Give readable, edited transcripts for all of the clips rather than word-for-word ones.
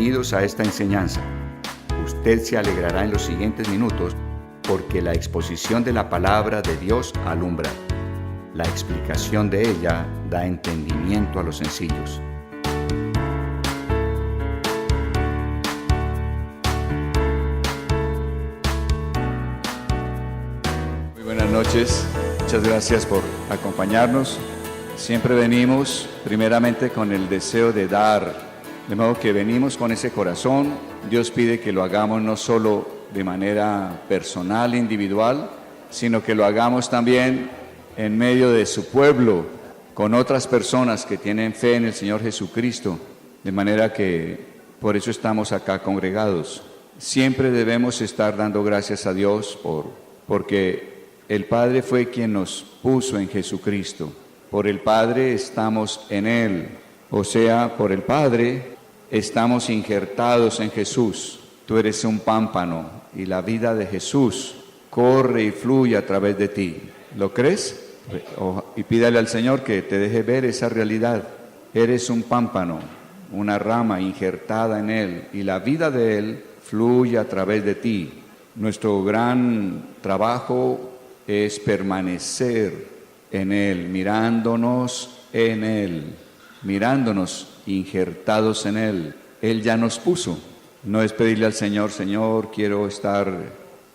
bienvenidos a esta enseñanza. Usted se alegrará en los siguientes minutos porque la exposición de la palabra de Dios alumbra. La explicación de ella da entendimiento a los sencillos. Muy buenas noches, muchas gracias por acompañarnos. Siempre venimos primeramente con el deseo de dar. De modo que venimos con ese corazón. Dios pide que lo hagamos no solo de manera personal, individual, sino que lo hagamos también en medio de su pueblo, con otras personas que tienen fe en el Señor Jesucristo. De manera que por eso estamos acá congregados. Siempre debemos estar dando gracias a Dios porque el Padre fue quien nos puso en Jesucristo. Por el Padre estamos en Él. O sea, por el Padre estamos injertados en Jesús. Tú eres un pámpano y la vida de Jesús corre y fluye a través de ti. ¿Lo crees? Y pídale al Señor que te deje ver esa realidad. Eres un pámpano, una rama injertada en Él y la vida de Él fluye a través de ti. Nuestro gran trabajo es permanecer en Él, mirándonos en Él, mirándonos injertados en Él. Él ya nos puso. No es pedirle al Señor, Señor, quiero estar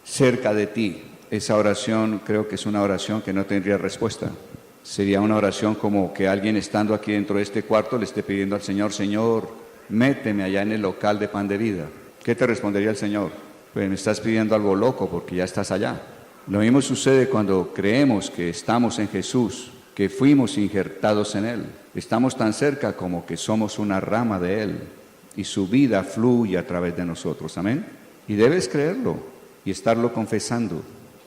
cerca de ti. Esa oración creo que es una oración que no tendría respuesta. Sería una oración como que alguien estando aquí dentro de este cuarto le esté pidiendo al Señor, Señor, méteme allá en el local de Pan de Vida. ¿Qué te respondería el Señor? Pues me estás pidiendo algo loco porque ya estás allá. Lo mismo sucede cuando creemos que estamos en Jesús, que fuimos injertados en Él. Estamos tan cerca como que somos una rama de Él y su vida fluye a través de nosotros. Amén. Y debes creerlo y estarlo confesando,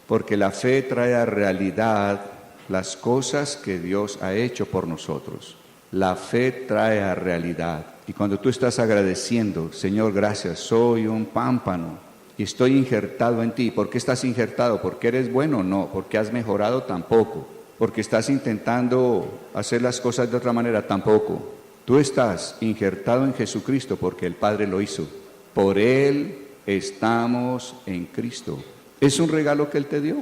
porque la fe trae a realidad las cosas que Dios ha hecho por nosotros. La fe trae a realidad. Y cuando tú estás agradeciendo, Señor, gracias, soy un pámpano y estoy injertado en ti. ¿Por qué estás injertado? ¿Porque eres bueno? No. ¿Porque has mejorado? Tampoco. ¿Porque estás intentando hacer las cosas de otra manera? Tampoco. Tú estás injertado en Jesucristo porque el Padre lo hizo. Por Él estamos en Cristo. Es un regalo que Él te dio.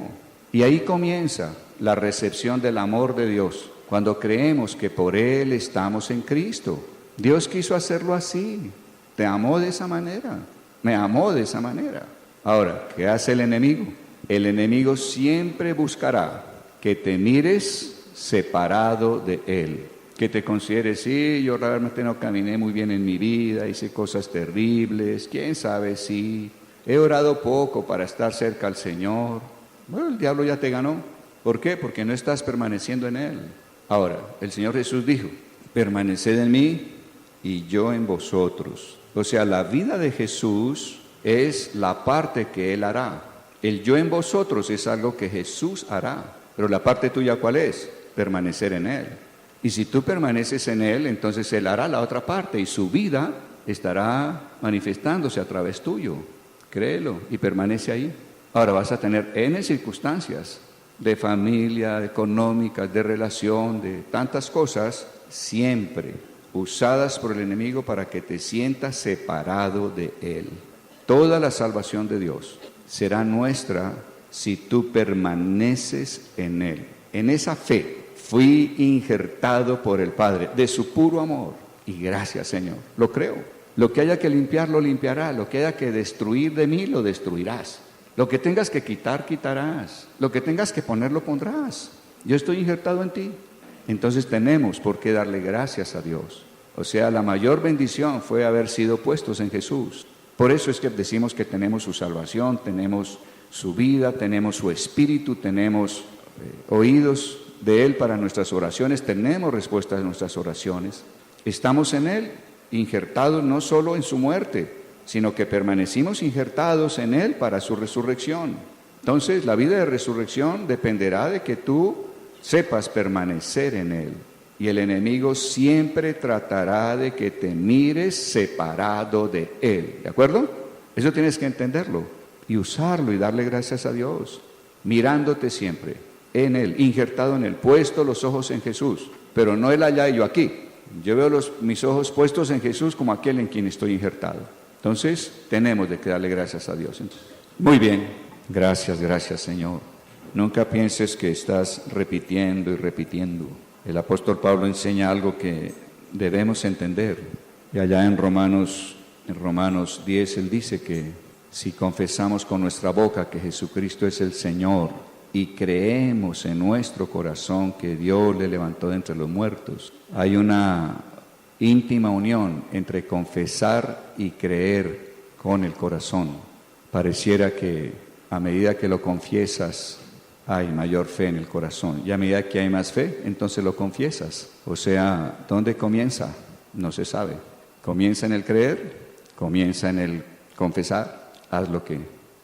Y ahí comienza la recepción del amor de Dios, cuando creemos que por Él estamos en Cristo. Dios quiso hacerlo así. Te amó de esa manera. Me amó de esa manera. Ahora, ¿qué hace el enemigo? El enemigo siempre buscará que te mires separado de Él, que te consideres, sí, yo realmente no caminé muy bien en mi vida, hice cosas terribles, quién sabe si he orado poco para estar cerca al Señor. Bueno, el diablo ya te ganó. ¿Por qué? Porque no estás permaneciendo en Él. Ahora, el Señor Jesús dijo, permaneced en mí y yo en vosotros. O sea, la vida de Jesús es la parte que Él hará. El yo en vosotros es algo que Jesús hará. Pero la parte tuya, ¿cuál es? Permanecer en Él. Y si tú permaneces en Él, entonces Él hará la otra parte y su vida estará manifestándose a través tuyo. Créelo y permanece ahí. Ahora vas a tener N circunstancias de familia, económicas, de relación, de tantas cosas, siempre usadas por el enemigo para que te sientas separado de Él. Toda la salvación de Dios será nuestra si tú permaneces en Él. En esa fe fui injertado por el Padre, de su puro amor. Y gracias, Señor. Lo creo. Lo que haya que limpiar, lo limpiará. Lo que haya que destruir de mí, lo destruirás. Lo que tengas que quitar, quitarás. Lo que tengas que poner, lo pondrás. Yo estoy injertado en ti. Entonces tenemos por qué darle gracias a Dios. O sea, la mayor bendición fue haber sido puestos en Jesús. Por eso es que decimos que tenemos su salvación, tenemos su vida, tenemos su espíritu, tenemos oídos de Él para nuestras oraciones, tenemos respuestas a nuestras oraciones. Estamos en Él, injertados no solo en su muerte, sino que permanecimos injertados en Él para su resurrección. Entonces, la vida de resurrección dependerá de que tú sepas permanecer en Él. Y el enemigo siempre tratará de que te mires separado de Él. ¿De acuerdo? Eso tienes que entenderlo y usarlo y darle gracias a Dios. Mirándote siempre en Él, injertado en Él, puesto los ojos en Jesús. Pero no Él allá y yo aquí. Yo veo mis ojos puestos en Jesús como aquel en quien estoy injertado. Entonces, tenemos de que darle gracias a Dios. Muy bien, gracias Señor. Nunca pienses que estás repitiendo y repitiendo. El apóstol Pablo enseña algo que debemos entender. Y allá en Romanos 10, él dice que si confesamos con nuestra boca que Jesucristo es el Señor y creemos en nuestro corazón que Dios le levantó de entre los muertos, hay una íntima unión entre confesar y creer con el corazón. Pareciera que a medida que lo confiesas hay mayor fe en el corazón, y a medida que hay más fe, entonces lo confiesas. O sea, ¿dónde comienza? No se sabe. Comienza en el creer, comienza en el confesar. Haz lo que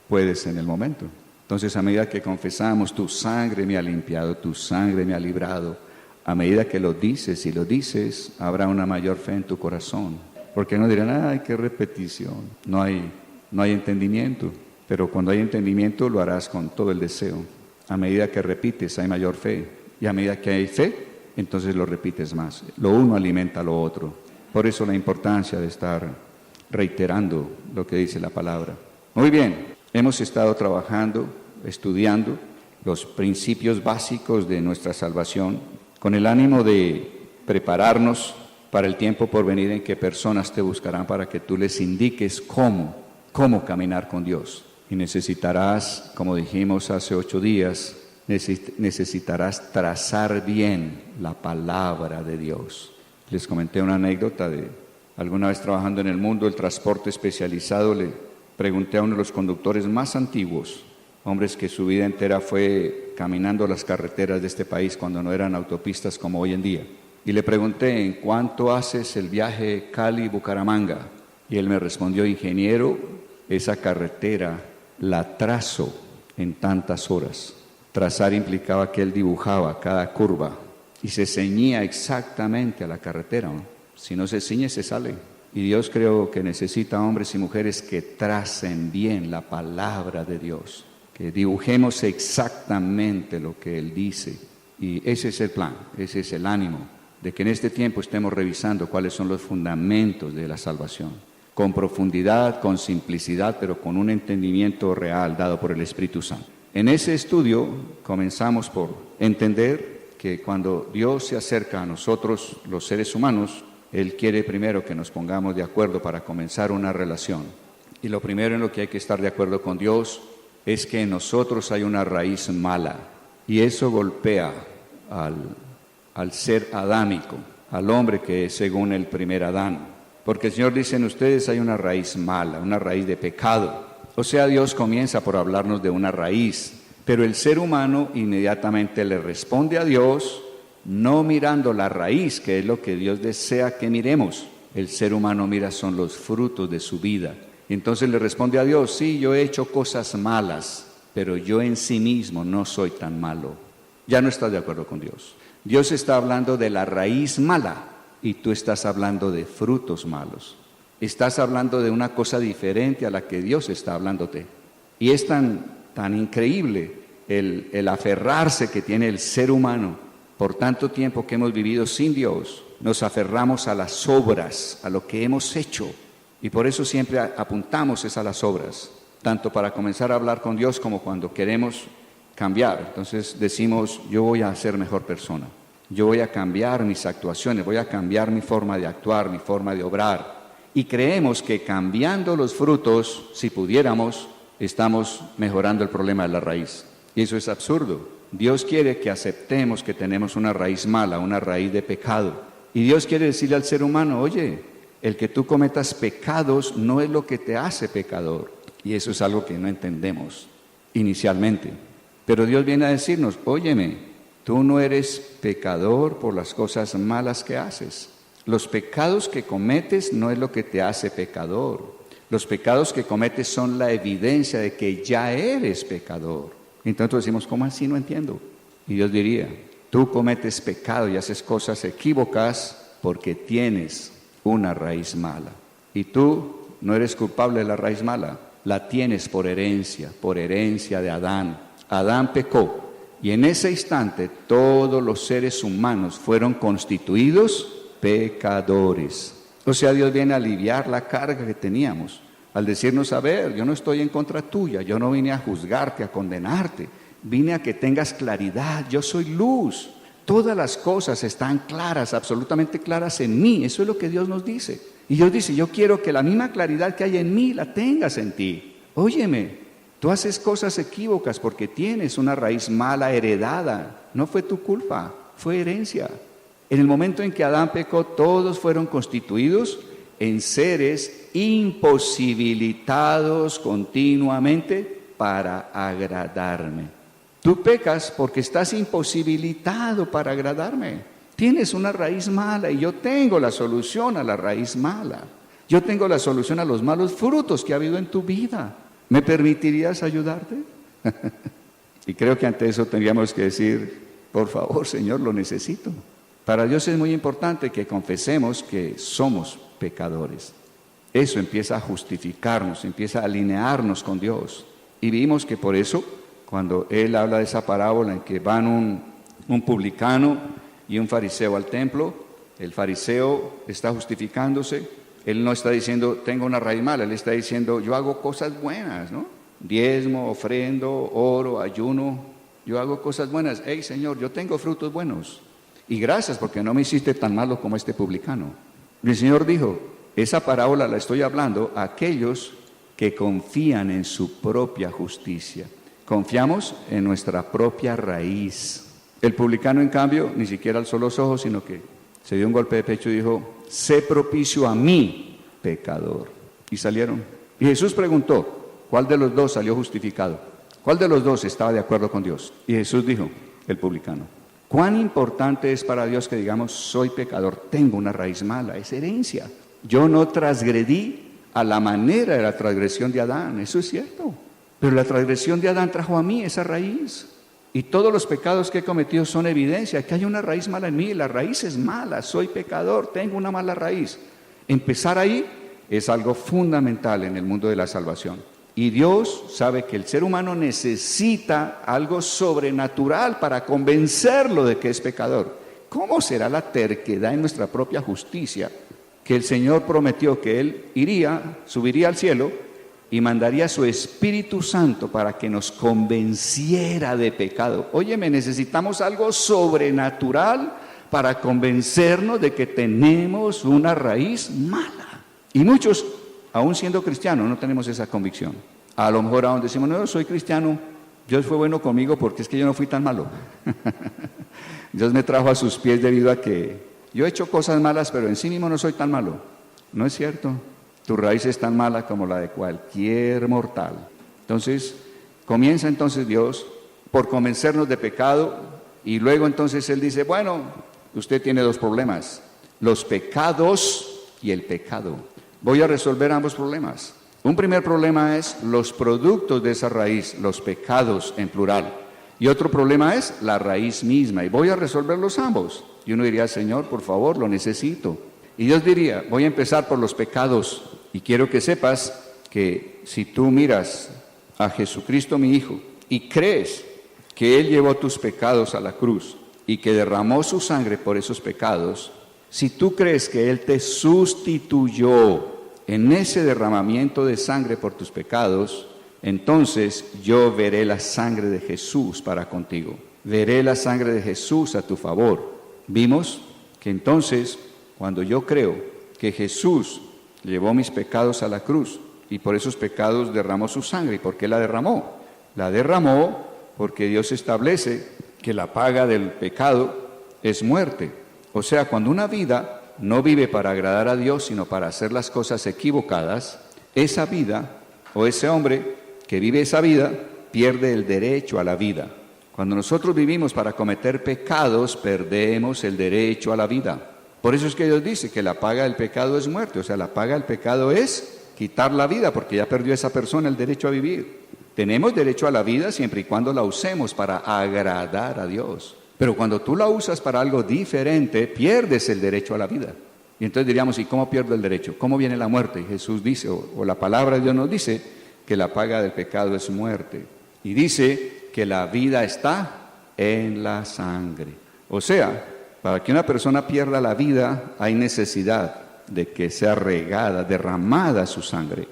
puedes en el momento. Entonces, a medida que confesamos, tu sangre me ha limpiado, tu sangre me ha librado, a medida que lo dices y lo dices, habrá una mayor fe en tu corazón. Porque no dirán, ay, qué repetición. No hay entendimiento. Pero cuando hay entendimiento, lo harás con todo el deseo. A medida que repites, hay mayor fe. Y a medida que hay fe, entonces lo repites más. Lo uno alimenta lo otro. Por eso la importancia de estar reiterando lo que dice la palabra. Muy bien, hemos estado trabajando, estudiando los principios básicos de nuestra salvación con el ánimo de prepararnos para el tiempo por venir en que personas te buscarán para que tú les indiques cómo caminar con Dios. Y necesitarás, como dijimos hace 8 días, necesitarás trazar bien la palabra de Dios. Les comenté una anécdota de alguna vez trabajando en el mundo del transporte especializado. Le pregunté a uno de los conductores más antiguos, hombres que su vida entera fue caminando las carreteras de este país cuando no eran autopistas como hoy en día. Y le pregunté, ¿en cuánto haces el viaje Cali-Bucaramanga? Y él me respondió, ingeniero, esa carretera la trazo en tantas horas. Trazar implicaba que él dibujaba cada curva y se ceñía exactamente a la carretera, ¿no? Si no se ciñe, se sale. Y Dios creo que necesita hombres y mujeres que tracen bien la palabra de Dios, que dibujemos exactamente lo que Él dice. Y ese es el plan, ese es el ánimo, de que en este tiempo estemos revisando cuáles son los fundamentos de la salvación, con profundidad, con simplicidad, pero con un entendimiento real dado por el Espíritu Santo. En ese estudio comenzamos por entender que cuando Dios se acerca a nosotros, los seres humanos, Él quiere primero que nos pongamos de acuerdo para comenzar una relación. Y lo primero en lo que hay que estar de acuerdo con Dios es que en nosotros hay una raíz mala. Y eso golpea al ser adámico, al hombre que es según el primer Adán. Porque el Señor dice, en ustedes hay una raíz mala, una raíz de pecado. O sea, Dios comienza por hablarnos de una raíz, pero el ser humano inmediatamente le responde a Dios, no mirando la raíz, que es lo que Dios desea que miremos. El ser humano mira son los frutos de su vida. Y entonces le responde a Dios, sí, yo he hecho cosas malas, pero yo en sí mismo no soy tan malo. Ya no estás de acuerdo con Dios. Dios está hablando de la raíz mala y tú estás hablando de frutos malos. Estás hablando de una cosa diferente a la que Dios está hablándote. Y es tan increíble el aferrarse que tiene el ser humano. Por tanto tiempo que hemos vivido sin Dios, nos aferramos a las obras, a lo que hemos hecho. Y por eso siempre apuntamos a las obras, tanto para comenzar a hablar con Dios como cuando queremos cambiar. Entonces decimos, yo voy a ser mejor persona. Yo voy a cambiar mis actuaciones, voy a cambiar mi forma de actuar, mi forma de obrar. Y creemos que cambiando los frutos, si pudiéramos, estamos mejorando el problema de la raíz. Y eso es absurdo. Dios quiere que aceptemos que tenemos una raíz mala, una raíz de pecado. Y Dios quiere decirle al ser humano, oye, el que tú cometas pecados no es lo que te hace pecador. Y eso es algo que no entendemos inicialmente. Pero Dios viene a decirnos, óyeme, tú no eres pecador por las cosas malas que haces. Los pecados que cometes no es lo que te hace pecador. Los pecados que cometes son la evidencia de que ya eres pecador. Entonces decimos, ¿cómo así? No entiendo. Y Dios diría, tú cometes pecado y haces cosas equívocas porque tienes una raíz mala. Y tú no eres culpable de la raíz mala, la tienes por herencia de Adán. Adán pecó y en ese instante todos los seres humanos fueron constituidos pecadores. O sea, Dios viene a aliviar la carga que teníamos, al decirnos, a ver, yo no estoy en contra tuya, yo no vine a juzgarte, a condenarte, vine a que tengas claridad, yo soy luz. Todas las cosas están claras, absolutamente claras en mí. Eso es lo que Dios nos dice. Y Dios dice, yo quiero que la misma claridad que hay en mí la tengas en ti. Óyeme, tú haces cosas equívocas porque tienes una raíz mala heredada. No fue tu culpa, fue herencia. En el momento en que Adán pecó, todos fueron constituidos en seres imposibilitados continuamente para agradarme. Tú pecas porque estás imposibilitado para agradarme. Tienes una raíz mala y yo tengo la solución a la raíz mala. Yo tengo la solución a los malos frutos que ha habido en tu vida. ¿Me permitirías ayudarte? Y creo que ante eso tendríamos que decir, por favor, Señor, lo necesito. Para Dios es muy importante que confesemos que somos pecadores. Eso empieza a justificarnos, empieza a alinearnos con Dios. Y vimos que por eso, cuando Él habla de esa parábola en que van un publicano y un fariseo al templo, el fariseo está justificándose, él no está diciendo, tengo una raíz mala, él está diciendo, yo hago cosas buenas, ¿no? Diezmo, ofrendo, oro, ayuno, yo hago cosas buenas. Hey, Señor, yo tengo frutos buenos. Y gracias porque no me hiciste tan malo como este publicano. Y el Señor dijo, esa parábola la estoy hablando a aquellos que confían en su propia justicia. Confiamos en nuestra propia raíz. El publicano, en cambio, ni siquiera alzó los ojos, sino que se dio un golpe de pecho y dijo, sé propicio a mí, pecador. Y salieron. Y Jesús preguntó, ¿cuál de los dos salió justificado? ¿Cuál de los dos estaba de acuerdo con Dios? Y Jesús dijo, el publicano. ¿Cuán importante es para Dios que digamos, soy pecador, tengo una raíz mala, es herencia? Yo no transgredí a la manera de la transgresión de Adán, eso es cierto. Pero la transgresión de Adán trajo a mí esa raíz. Y todos los pecados que he cometido son evidencia que hay una raíz mala en mí. La raíz es mala, soy pecador, tengo una mala raíz. Empezar ahí es algo fundamental en el mundo de la salvación. Y Dios sabe que el ser humano necesita algo sobrenatural para convencerlo de que es pecador. ¿Cómo será la terquedad en nuestra propia justicia? Que el Señor prometió que Él subiría al cielo y mandaría a su Espíritu Santo para que nos convenciera de pecado. Óyeme, necesitamos algo sobrenatural para convencernos de que tenemos una raíz mala. Y muchos, aún siendo cristianos, no tenemos esa convicción. A lo mejor aún decimos, no, soy cristiano, Dios fue bueno conmigo porque es que yo no fui tan malo. Dios me trajo a sus pies debido a que yo he hecho cosas malas, pero en sí mismo no soy tan malo. No es cierto. Tu raíz es tan mala como la de cualquier mortal. Entonces, comienza entonces Dios por convencernos de pecado y luego entonces Él dice, bueno, usted tiene dos problemas, los pecados y el pecado. Voy a resolver ambos problemas. Un primer problema es los productos de esa raíz, los pecados en plural. Y otro problema es la raíz misma y voy a resolverlos ambos. Y uno diría, Señor, por favor, lo necesito. Y Dios diría, voy a empezar por los pecados. Y quiero que sepas que si tú miras a Jesucristo mi Hijo y crees que Él llevó tus pecados a la cruz y que derramó su sangre por esos pecados, si tú crees que Él te sustituyó en ese derramamiento de sangre por tus pecados, entonces yo veré la sangre de Jesús para contigo. Veré la sangre de Jesús a tu favor. Vimos que entonces, cuando yo creo que Jesús llevó mis pecados a la cruz y por esos pecados derramó su sangre. ¿Y por qué la derramó? La derramó porque Dios establece que la paga del pecado es muerte. O sea, cuando una vida no vive para agradar a Dios, sino para hacer las cosas equivocadas, esa vida o ese hombre que vive esa vida pierde el derecho a la vida. Cuando nosotros vivimos para cometer pecados, perdemos el derecho a la vida. Por eso es que Dios dice que la paga del pecado es muerte, o sea, la paga del pecado es quitar la vida, porque ya perdió esa persona el derecho a vivir. Tenemos derecho a la vida siempre y cuando la usemos para agradar a Dios. Pero cuando tú la usas para algo diferente, pierdes el derecho a la vida. Y entonces diríamos, ¿y cómo pierdo el derecho? ¿Cómo viene la muerte? Y Jesús dice, o la palabra de Dios nos dice, que la paga del pecado es muerte. Y dice que la vida está en la sangre. O sea, Para que una persona pierda la vida, hay necesidad de que sea regada, derramada su sangre.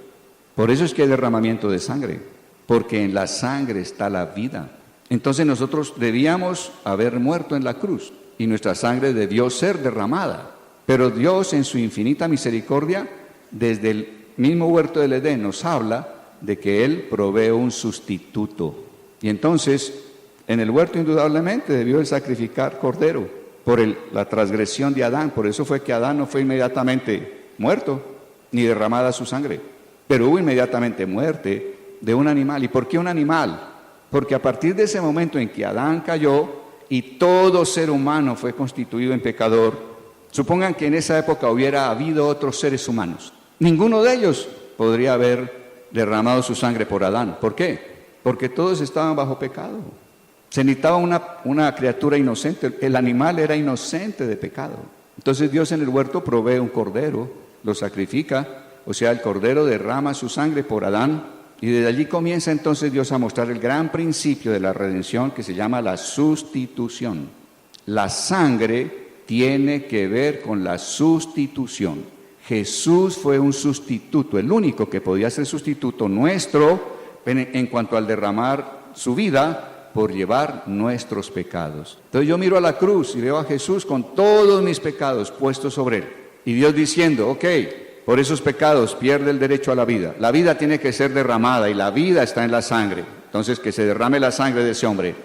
Por eso es que hay derramamiento de sangre, porque en la sangre está la vida. Entonces nosotros debíamos haber muerto en la cruz y nuestra sangre debió ser derramada. Pero Dios, en su infinita misericordia, desde el mismo huerto del Edén nos habla de que Él provee un sustituto. Y entonces, en el huerto indudablemente debió sacrificar cordero por la transgresión de Adán. Por eso fue que Adán no fue inmediatamente muerto, ni derramada su sangre. Pero hubo inmediatamente muerte de un animal. ¿Y por qué un animal? Porque a partir de ese momento en que Adán cayó y todo ser humano fue constituido en pecador, supongan que en esa época hubiera habido otros seres humanos. Ninguno de ellos podría haber derramado su sangre por Adán. ¿Por qué? Porque todos estaban bajo pecado. Se necesitaba una criatura inocente. El animal era inocente de pecado. Entonces Dios en el huerto provee un cordero, lo sacrifica, o sea, el cordero derrama su sangre por Adán, y desde allí comienza entonces Dios a mostrar el gran principio de la redención que se llama la sustitución. La sangre tiene que ver con la sustitución. Jesús fue un sustituto, el único que podía ser sustituto nuestro en cuanto al derramar su vida por llevar nuestros pecados. Entonces yo miro a la cruz y veo a Jesús con todos mis pecados puestos sobre Él. Y Dios diciendo, ok, por esos pecados pierde el derecho a la vida. La vida tiene que ser derramada y la vida está en la sangre. Entonces que se derrame la sangre de ese hombre.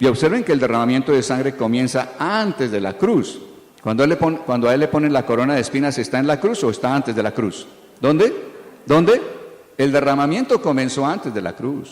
Y observen que el derramamiento de sangre comienza antes de la cruz. Cuando a Él le ponen la corona de espinas, ¿está en la cruz o está antes de la cruz? ¿Dónde? El derramamiento comenzó antes de la cruz.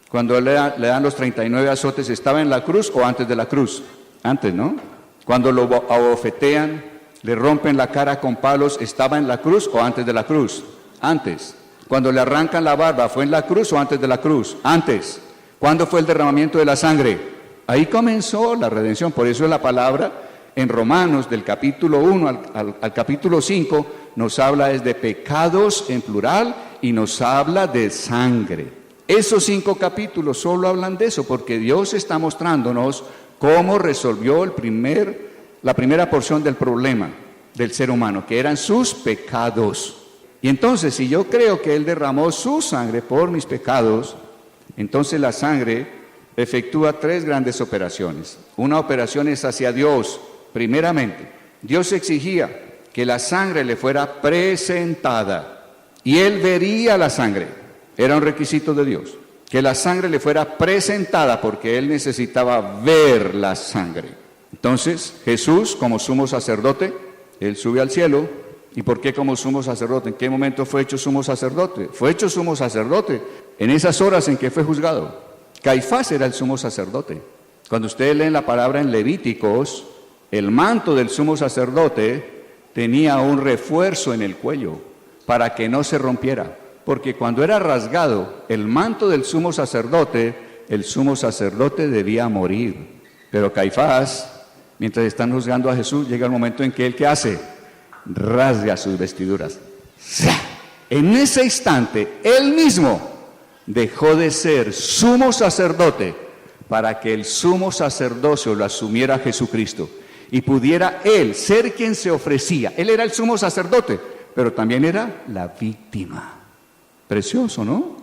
Cuando le dan los 39 azotes, ¿estaba en la cruz o antes de la cruz? Antes, ¿no? Cuando lo abofetean, le rompen la cara con palos, ¿estaba en la cruz o antes de la cruz? Antes. Cuando le arrancan la barba, ¿fue en la cruz o antes de la cruz? Antes. ¿Cuándo fue el derramamiento de la sangre? Ahí comenzó la redención. Por eso la palabra en Romanos, del capítulo 1 al capítulo 5, nos habla de pecados en plural y nos habla de sangre. Esos 5 capítulos solo hablan de eso, porque Dios está mostrándonos cómo resolvió la primera porción del problema del ser humano, que eran sus pecados. Y entonces, si yo creo que Él derramó su sangre por mis pecados, entonces la sangre efectúa 3 grandes operaciones. Una operación es hacia Dios. Primeramente, Dios exigía que la sangre le fuera presentada y Él vería la sangre. Era un requisito de Dios, que la sangre le fuera presentada porque Él necesitaba ver la sangre. Entonces, Jesús, como sumo sacerdote, Él sube al cielo. ¿Y por qué como sumo sacerdote? ¿En qué momento fue hecho sumo sacerdote? Fue hecho sumo sacerdote en esas horas en que fue juzgado. Caifás era el sumo sacerdote. Cuando ustedes leen la palabra en Levíticos, el manto del sumo sacerdote tenía un refuerzo en el cuello para que no se rompiera. Porque cuando era rasgado el manto del sumo sacerdote, el sumo sacerdote debía morir. Pero Caifás, mientras están juzgando a Jesús, llega el momento en que él, ¿qué hace? Rasga sus vestiduras. En ese instante, él mismo dejó de ser sumo sacerdote para que el sumo sacerdocio lo asumiera Jesucristo y pudiera él ser quien se ofrecía. Él era el sumo sacerdote, pero también era la víctima. Precioso, ¿no?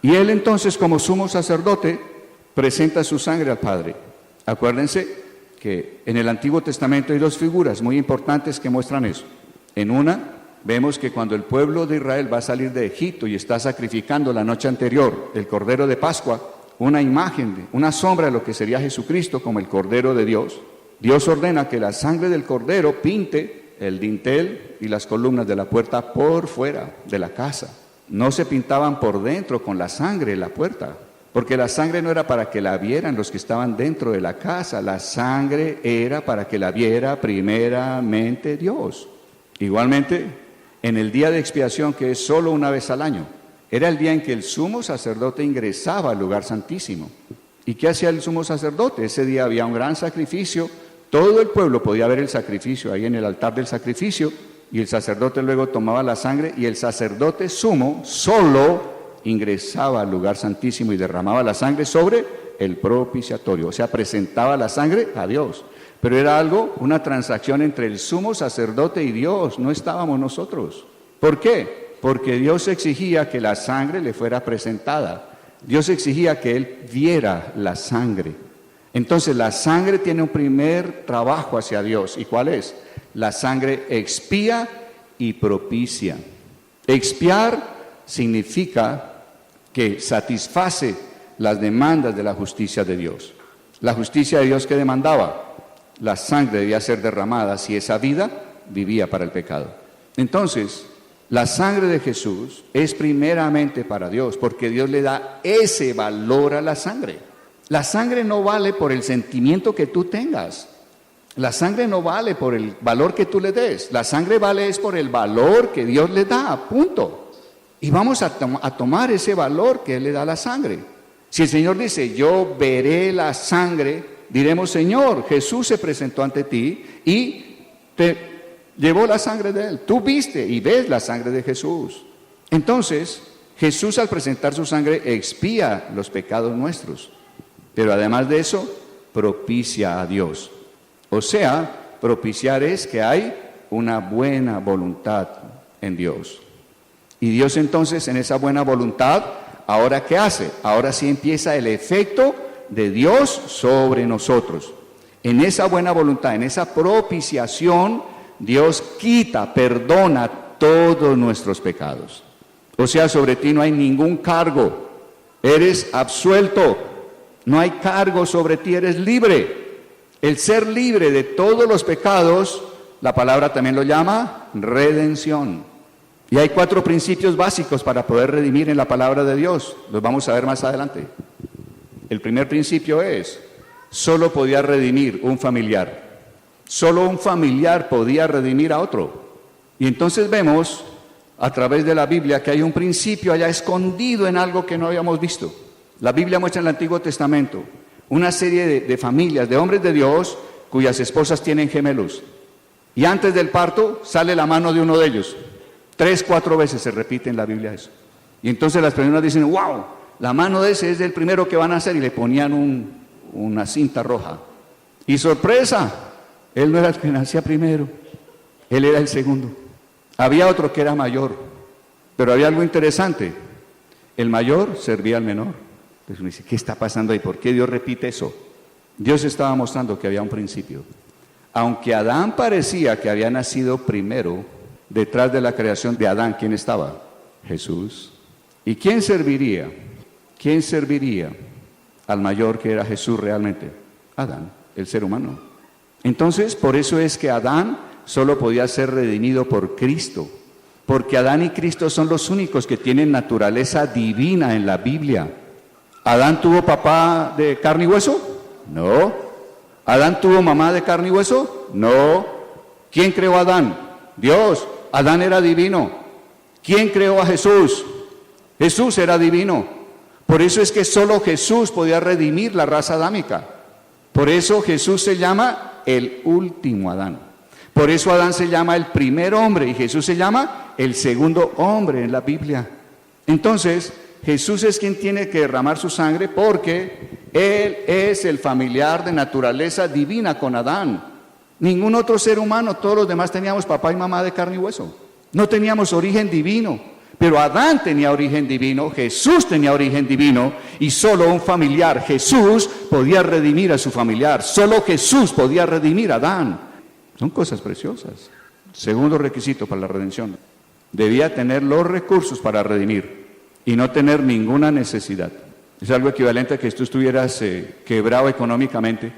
Y él entonces, como sumo sacerdote, presenta su sangre al Padre. Acuérdense que en el Antiguo Testamento hay 2 figuras muy importantes que muestran eso. En una, vemos que cuando el pueblo de Israel va a salir de Egipto y está sacrificando la noche anterior el Cordero de Pascua, una imagen, una sombra de lo que sería Jesucristo como el Cordero de Dios, Dios ordena que la sangre del Cordero pinte el dintel y las columnas de la puerta por fuera de la casa. No se pintaban por dentro con la sangre la puerta, porque la sangre no era para que la vieran los que estaban dentro de la casa, la sangre era para que la viera primeramente Dios. Igualmente, en el día de expiación, que es solo una vez al año, era el día en que el sumo sacerdote ingresaba al lugar santísimo. ¿Y qué hacía el sumo sacerdote? Ese día había un gran sacrificio, todo el pueblo podía ver el sacrificio ahí en el altar del sacrificio, y el sacerdote luego tomaba la sangre y el sacerdote sumo solo ingresaba al lugar santísimo y derramaba la sangre sobre el propiciatorio. O sea, presentaba la sangre a Dios. pero era algo, una transacción entre el sumo sacerdote y Dios, no estábamos nosotros. ¿Por qué? Porque Dios exigía que la sangre le fuera presentada. Dios exigía que Él viera la sangre. Entonces la sangre tiene un primer trabajo hacia Dios. ¿Y cuál es? La sangre expía y propicia. Expiar significa que satisface las demandas de la justicia de Dios. La justicia de Dios que demandaba, la sangre debía ser derramada si esa vida vivía para el pecado. Entonces, la sangre de Jesús es primeramente para Dios, porque Dios le da ese valor a la sangre. La sangre no vale por el sentimiento que tú tengas. La sangre no vale por el valor que tú le des. La sangre vale es por el valor que Dios le da, punto. Y vamos a tomar ese valor que Él le da a la sangre. Si el Señor dice, yo veré la sangre, diremos, Señor, Jesús se presentó ante ti y te llevó la sangre de Él. Tú viste y ves la sangre de Jesús. Entonces, Jesús al presentar su sangre expía los pecados nuestros. Pero además de eso, propicia a Dios. O sea, propiciar es que hay una buena voluntad en Dios. Y Dios entonces en esa buena voluntad, ¿ahora qué hace? Ahora sí empieza el efecto de Dios sobre nosotros. En esa buena voluntad, en esa propiciación, Dios quita, perdona todos nuestros pecados. O sea, sobre ti no hay ningún cargo. Eres absuelto. No hay cargo sobre ti, eres libre. El ser libre de todos los pecados, la palabra también lo llama redención. Y hay 4 principios básicos para poder redimir en la palabra de Dios. Los vamos a ver más adelante. El primer principio es, solo podía redimir un familiar. Solo un familiar podía redimir a otro. Y entonces vemos a través de la Biblia que hay un principio allá escondido en algo que no habíamos visto. La Biblia muestra en el Antiguo Testamento una serie de familias, de hombres de Dios, cuyas esposas tienen gemelos. Y antes del parto sale la mano de uno de ellos. 3, 4 veces se repite en la Biblia eso. Y entonces las personas dicen, wow, la mano de ese es el primero que van a hacer, y le ponían una cinta roja. Y sorpresa, él no era el que nacía primero, él era el segundo. Había otro que era mayor, pero había algo interesante. El mayor servía al menor. Entonces uno dice, ¿qué está pasando ahí? ¿Por qué Dios repite eso? Dios estaba mostrando que había un principio. Aunque Adán parecía que había nacido primero, detrás de la creación de Adán, ¿quién estaba? Jesús. ¿Y quién serviría? ¿Quién serviría al mayor que era Jesús realmente? Adán, el ser humano. Entonces, por eso es que Adán solo podía ser redimido por Cristo, porque Adán y Cristo son los únicos que tienen naturaleza divina en la Biblia. ¿Adán tuvo papá de carne y hueso? No. ¿Adán tuvo mamá de carne y hueso? No. ¿Quién creó a Adán? Dios. Adán era divino. ¿Quién creó a Jesús? Jesús era divino. Por eso es que solo Jesús podía redimir la raza adámica. Por eso Jesús se llama el último Adán. Por eso Adán se llama el primer hombre y Jesús se llama el segundo hombre en la Biblia. Entonces, Jesús es quien tiene que derramar su sangre porque Él es el familiar de naturaleza divina con Adán. Ningún otro ser humano, todos los demás teníamos papá y mamá de carne y hueso. No teníamos origen divino, pero Adán tenía origen divino, Jesús tenía origen divino y solo un familiar, Jesús, podía redimir a su familiar. Solo Jesús podía redimir a Adán. Son cosas preciosas. Segundo requisito para la redención, debía tener los recursos para redimir y no tener ninguna necesidad. Es algo equivalente a que tú estuvieras quebrado económicamente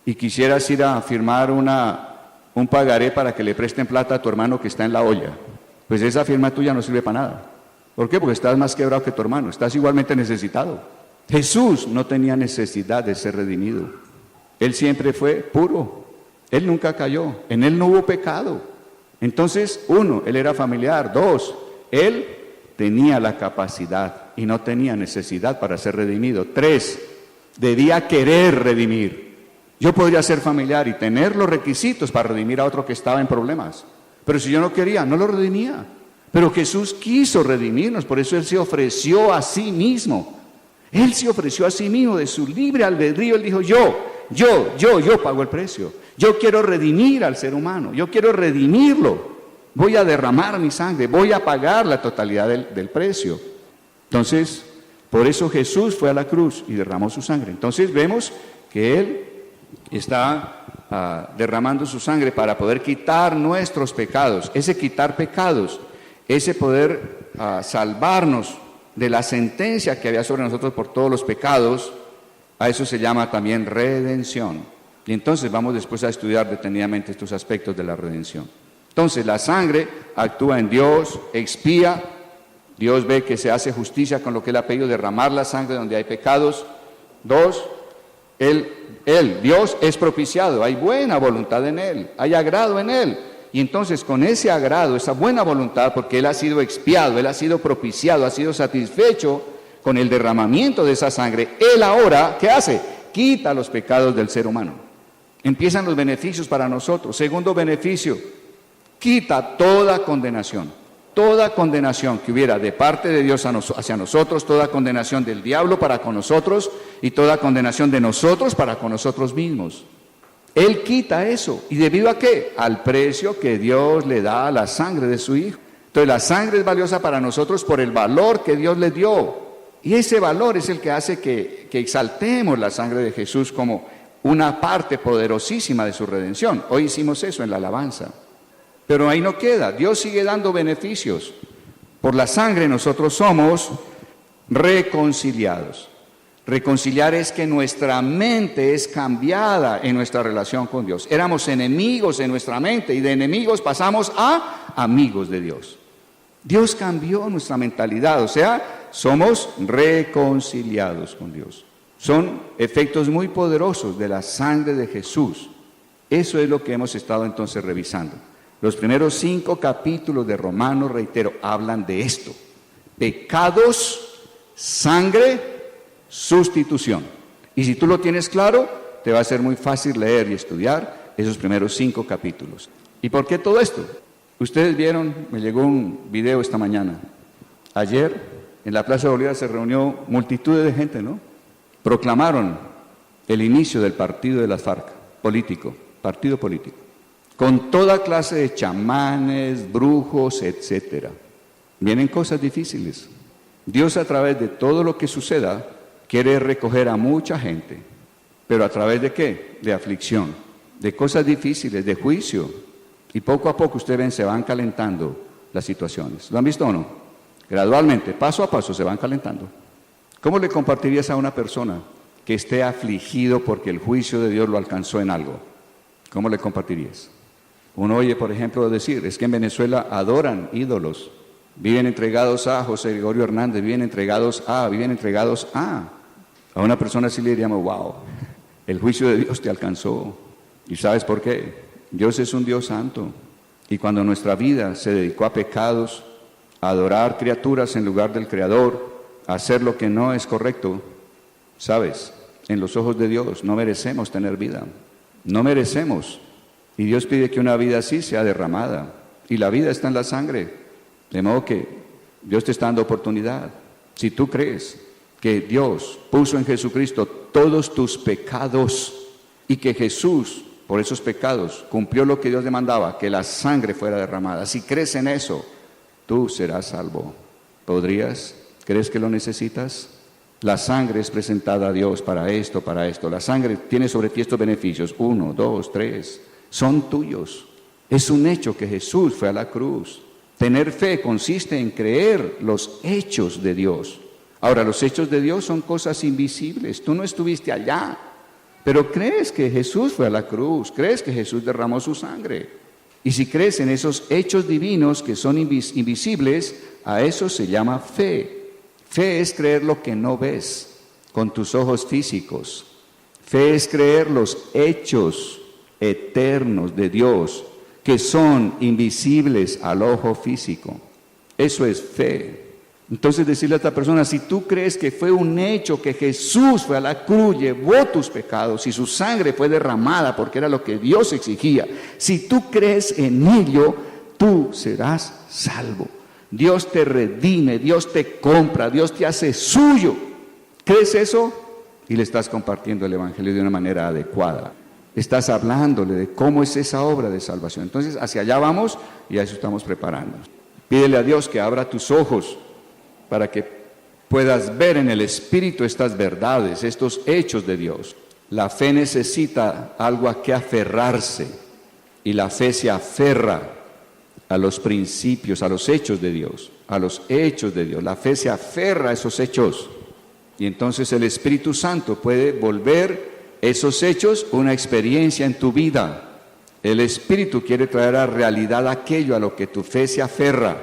y quisieras ir a firmar un pagaré para que le presten plata a tu hermano que está en la olla. Pues esa firma tuya no sirve para nada. ¿Por qué? Porque estás más quebrado que tu hermano, estás igualmente necesitado. Jesús no tenía necesidad de ser redimido. Él siempre fue puro. Él nunca cayó. En Él no hubo pecado. Entonces, 1, Él era familiar. 2, Él tenía la capacidad y no tenía necesidad para ser redimido. 3, debía querer redimir. Yo podría ser familiar y tener los requisitos para redimir a otro que estaba en problemas. Pero si yo no quería, no lo redimía. Pero Jesús quiso redimirnos, por eso Él se ofreció a sí mismo. Él se ofreció a sí mismo de su libre albedrío. Él dijo, yo yo pago el precio. Yo quiero redimir al ser humano, yo quiero redimirlo. Voy a derramar mi sangre, voy a pagar la totalidad del precio. Entonces, por eso Jesús fue a la cruz y derramó su sangre. Entonces vemos que Él está derramando su sangre para poder quitar nuestros pecados. Ese quitar pecados, ese poder salvarnos de la sentencia que había sobre nosotros por todos los pecados, a eso se llama también redención. Y entonces vamos después a estudiar detenidamente estos aspectos de la redención. Entonces la sangre actúa en Dios, expía. Dios ve que se hace justicia con lo que Él ha pedido, derramar la sangre donde hay pecados. 2, Dios es propiciado, hay buena voluntad en Él, hay agrado en Él. Y entonces con ese agrado, esa buena voluntad, porque Él ha sido expiado, Él ha sido propiciado, ha sido satisfecho con el derramamiento de esa sangre, Él ahora, ¿qué hace? Quita los pecados del ser humano. Empiezan los beneficios para nosotros. Segundo beneficio, quita toda condenación que hubiera de parte de Dios hacia nosotros, toda condenación del diablo para con nosotros y toda condenación de nosotros para con nosotros mismos. Él quita eso. ¿Y debido a qué? Al precio que Dios le da a la sangre de su Hijo. Entonces la sangre es valiosa para nosotros por el valor que Dios le dio. Y ese valor es el que hace que exaltemos la sangre de Jesús como una parte poderosísima de su redención. Hoy hicimos eso en la alabanza. Pero ahí no queda. Dios sigue dando beneficios. Por la sangre nosotros somos reconciliados. Reconciliar es que nuestra mente es cambiada en nuestra relación con Dios. Éramos enemigos en nuestra mente y de enemigos pasamos a amigos de Dios. Dios cambió nuestra mentalidad, o sea, somos reconciliados con Dios. Son efectos muy poderosos de la sangre de Jesús. Eso es lo que hemos estado entonces revisando. Los primeros 5 capítulos de Romanos, reitero, hablan de esto. Pecados, sangre, sustitución. Y si tú lo tienes claro, te va a ser muy fácil leer y estudiar esos primeros 5 capítulos. ¿Y por qué todo esto? Ustedes vieron, me llegó un video esta mañana. Ayer en la Plaza de Bolívar se reunió multitud de gente, ¿no? Proclamaron el inicio del partido de las FARC, partido político, con toda clase de chamanes, brujos, etcétera. Vienen cosas difíciles. Dios, a través de todo lo que suceda, quiere recoger a mucha gente, pero ¿a través de qué? De aflicción, de cosas difíciles, de juicio. Y poco a poco ustedes ven, se van calentando las situaciones. ¿Lo han visto o no? Gradualmente, paso a paso, se van calentando. ¿Cómo le compartirías a una persona que esté afligido porque el juicio de Dios lo alcanzó en algo? ¿Cómo le compartirías? Uno oye, por ejemplo, decir, es que en Venezuela adoran ídolos, viven entregados a José Gregorio Hernández, viven entregados a. A una persona así le diríamos, wow, el juicio de Dios te alcanzó. ¿Y sabes por qué? Dios es un Dios santo. Y cuando nuestra vida se dedicó a pecados, a adorar criaturas en lugar del Creador, a hacer lo que no es correcto, ¿sabes? En los ojos de Dios no merecemos tener vida. No merecemos. Y Dios pide que una vida así sea derramada. Y la vida está en la sangre. De modo que Dios te está dando oportunidad. Si tú crees que Dios puso en Jesucristo todos tus pecados y que Jesús, por esos pecados, cumplió lo que Dios demandaba, que la sangre fuera derramada. Si crees en eso, tú serás salvo. ¿Podrías? ¿Crees que lo necesitas? La sangre es presentada a Dios para esto, para esto. La sangre tiene sobre ti estos beneficios. 1, 2, 3. Son tuyos. Es un hecho que Jesús fue a la cruz. Tener fe consiste en creer los hechos de Dios. Ahora, los hechos de Dios son cosas invisibles. Tú no estuviste allá, pero crees que Jesús fue a la cruz, crees que Jesús derramó su sangre. Y si crees en esos hechos divinos que son invisibles, a eso se llama fe. Fe es creer lo que no ves con tus ojos físicos. Fe es creer los hechos eternos de Dios que son invisibles al ojo físico. Eso es fe. Entonces decirle a esta persona, si tú crees que fue un hecho que Jesús fue a la cruz, llevó tus pecados y su sangre fue derramada porque era lo que Dios exigía, si tú crees en ello, tú serás salvo. Dios te redime, Dios te compra, Dios te hace suyo. ¿Crees eso? y le estás compartiendo el Evangelio de una manera adecuada. Estás hablándole de cómo es esa obra de salvación. Entonces, hacia allá vamos y a eso estamos preparándonos. Pídele a Dios que abra tus ojos para que puedas ver en el Espíritu estas verdades, estos hechos de Dios. La fe necesita algo a que aferrarse y la fe se aferra a los principios, a los hechos de Dios, a los hechos de Dios. La fe se aferra a esos hechos y entonces el Espíritu Santo puede volver esos hechos una experiencia en tu vida. El Espíritu quiere traer a realidad aquello a lo que tu fe se aferra.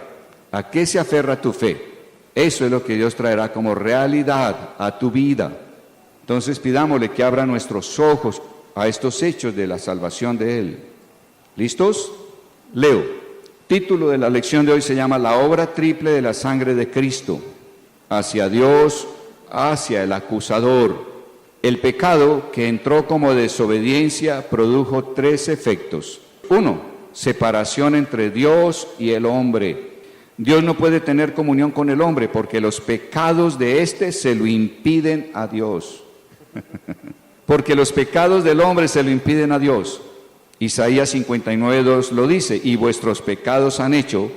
¿A qué se aferra tu fe? Eso es lo que Dios traerá como realidad a tu vida. Entonces pidámosle que abra nuestros ojos a estos hechos de la salvación de Él. ¿Listos? Leo. Título de la lección de hoy se llama La obra triple de la sangre de Cristo. Hacia Dios, hacia el acusador. El pecado que entró como desobediencia produjo 3 efectos. 1. Separación entre Dios y el hombre. Dios no puede tener comunión con el hombre porque los pecados de éste se lo impiden a Dios. Porque los pecados del hombre se lo impiden a Dios. Isaías 59:2 lo dice, y vuestros pecados han hecho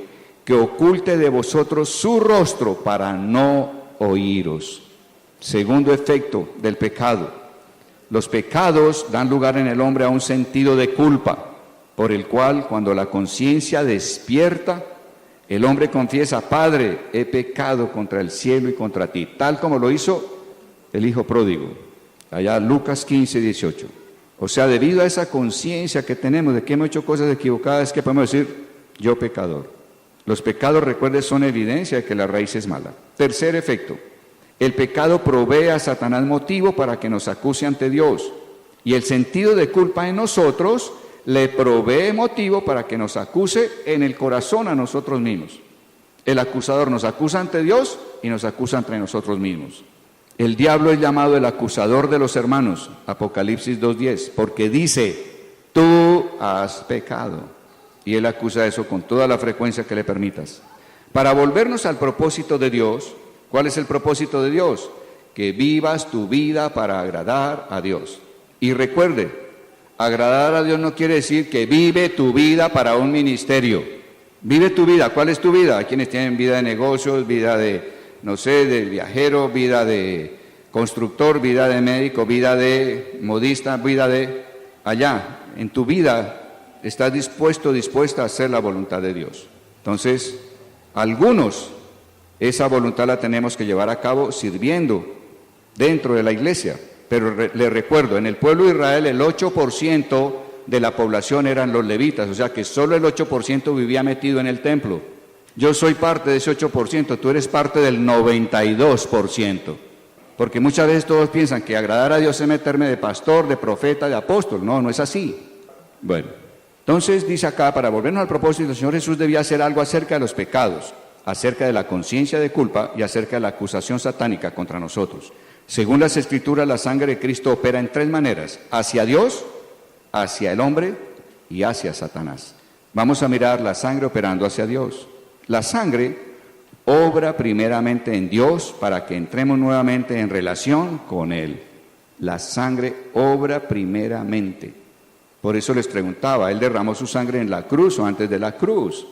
que oculte de vosotros su rostro para no oíros. Segundo efecto del pecado. Los pecados dan lugar en el hombre a un sentido de culpa, por el cual cuando la conciencia despierta, el hombre confiesa, Padre, he pecado contra el cielo y contra ti, tal como lo hizo el hijo pródigo, allá Lucas 15:18. O sea, debido a esa conciencia que tenemos de que hemos hecho cosas equivocadas, que podemos decir, yo pecador. Los pecados, recuerde, son evidencia de que la raíz es mala. Tercer efecto. El pecado provee a Satanás motivo para que nos acuse ante Dios. Y el sentido de culpa en nosotros le provee motivo para que nos acuse en el corazón a nosotros mismos. El acusador nos acusa ante Dios y nos acusa entre nosotros mismos. El diablo es llamado el acusador de los hermanos, Apocalipsis 2:10, porque dice, tú has pecado. Y él acusa eso con toda la frecuencia que le permitas. Para volvernos al propósito de Dios, ¿cuál es el propósito de Dios? Que vivas tu vida para agradar a Dios. Y recuerde, agradar a Dios no quiere decir que vive tu vida para un ministerio. Vive tu vida. ¿Cuál es tu vida? Hay quienes tienen vida de negocios, vida de, no sé, de viajero, vida de constructor, vida de médico, vida de modista, vida de allá. En tu vida estás dispuesta a hacer la voluntad de Dios. Entonces, algunos, esa voluntad la tenemos que llevar a cabo sirviendo dentro de la iglesia. Pero le recuerdo, en el pueblo de Israel el 8% de la población eran los levitas, o sea que solo el 8% vivía metido en el templo. Yo soy parte de ese 8%, tú eres parte del 92%. Porque muchas veces todos piensan que agradar a Dios es meterme de pastor, de profeta, de apóstol. No, no es así. Bueno, entonces dice acá, para volvernos al propósito, el Señor Jesús debía hacer algo acerca de los pecados, acerca de la conciencia de culpa y acerca de la acusación satánica contra nosotros. Según las Escrituras, la sangre de Cristo opera en 3 maneras: hacia Dios, hacia el hombre y hacia Satanás. Vamos a mirar la sangre operando hacia Dios. La sangre obra primeramente en Dios para que entremos nuevamente en relación con Él. La sangre obra primeramente. Por eso les preguntaba, ¿Él derramó su sangre en la cruz o antes de la cruz?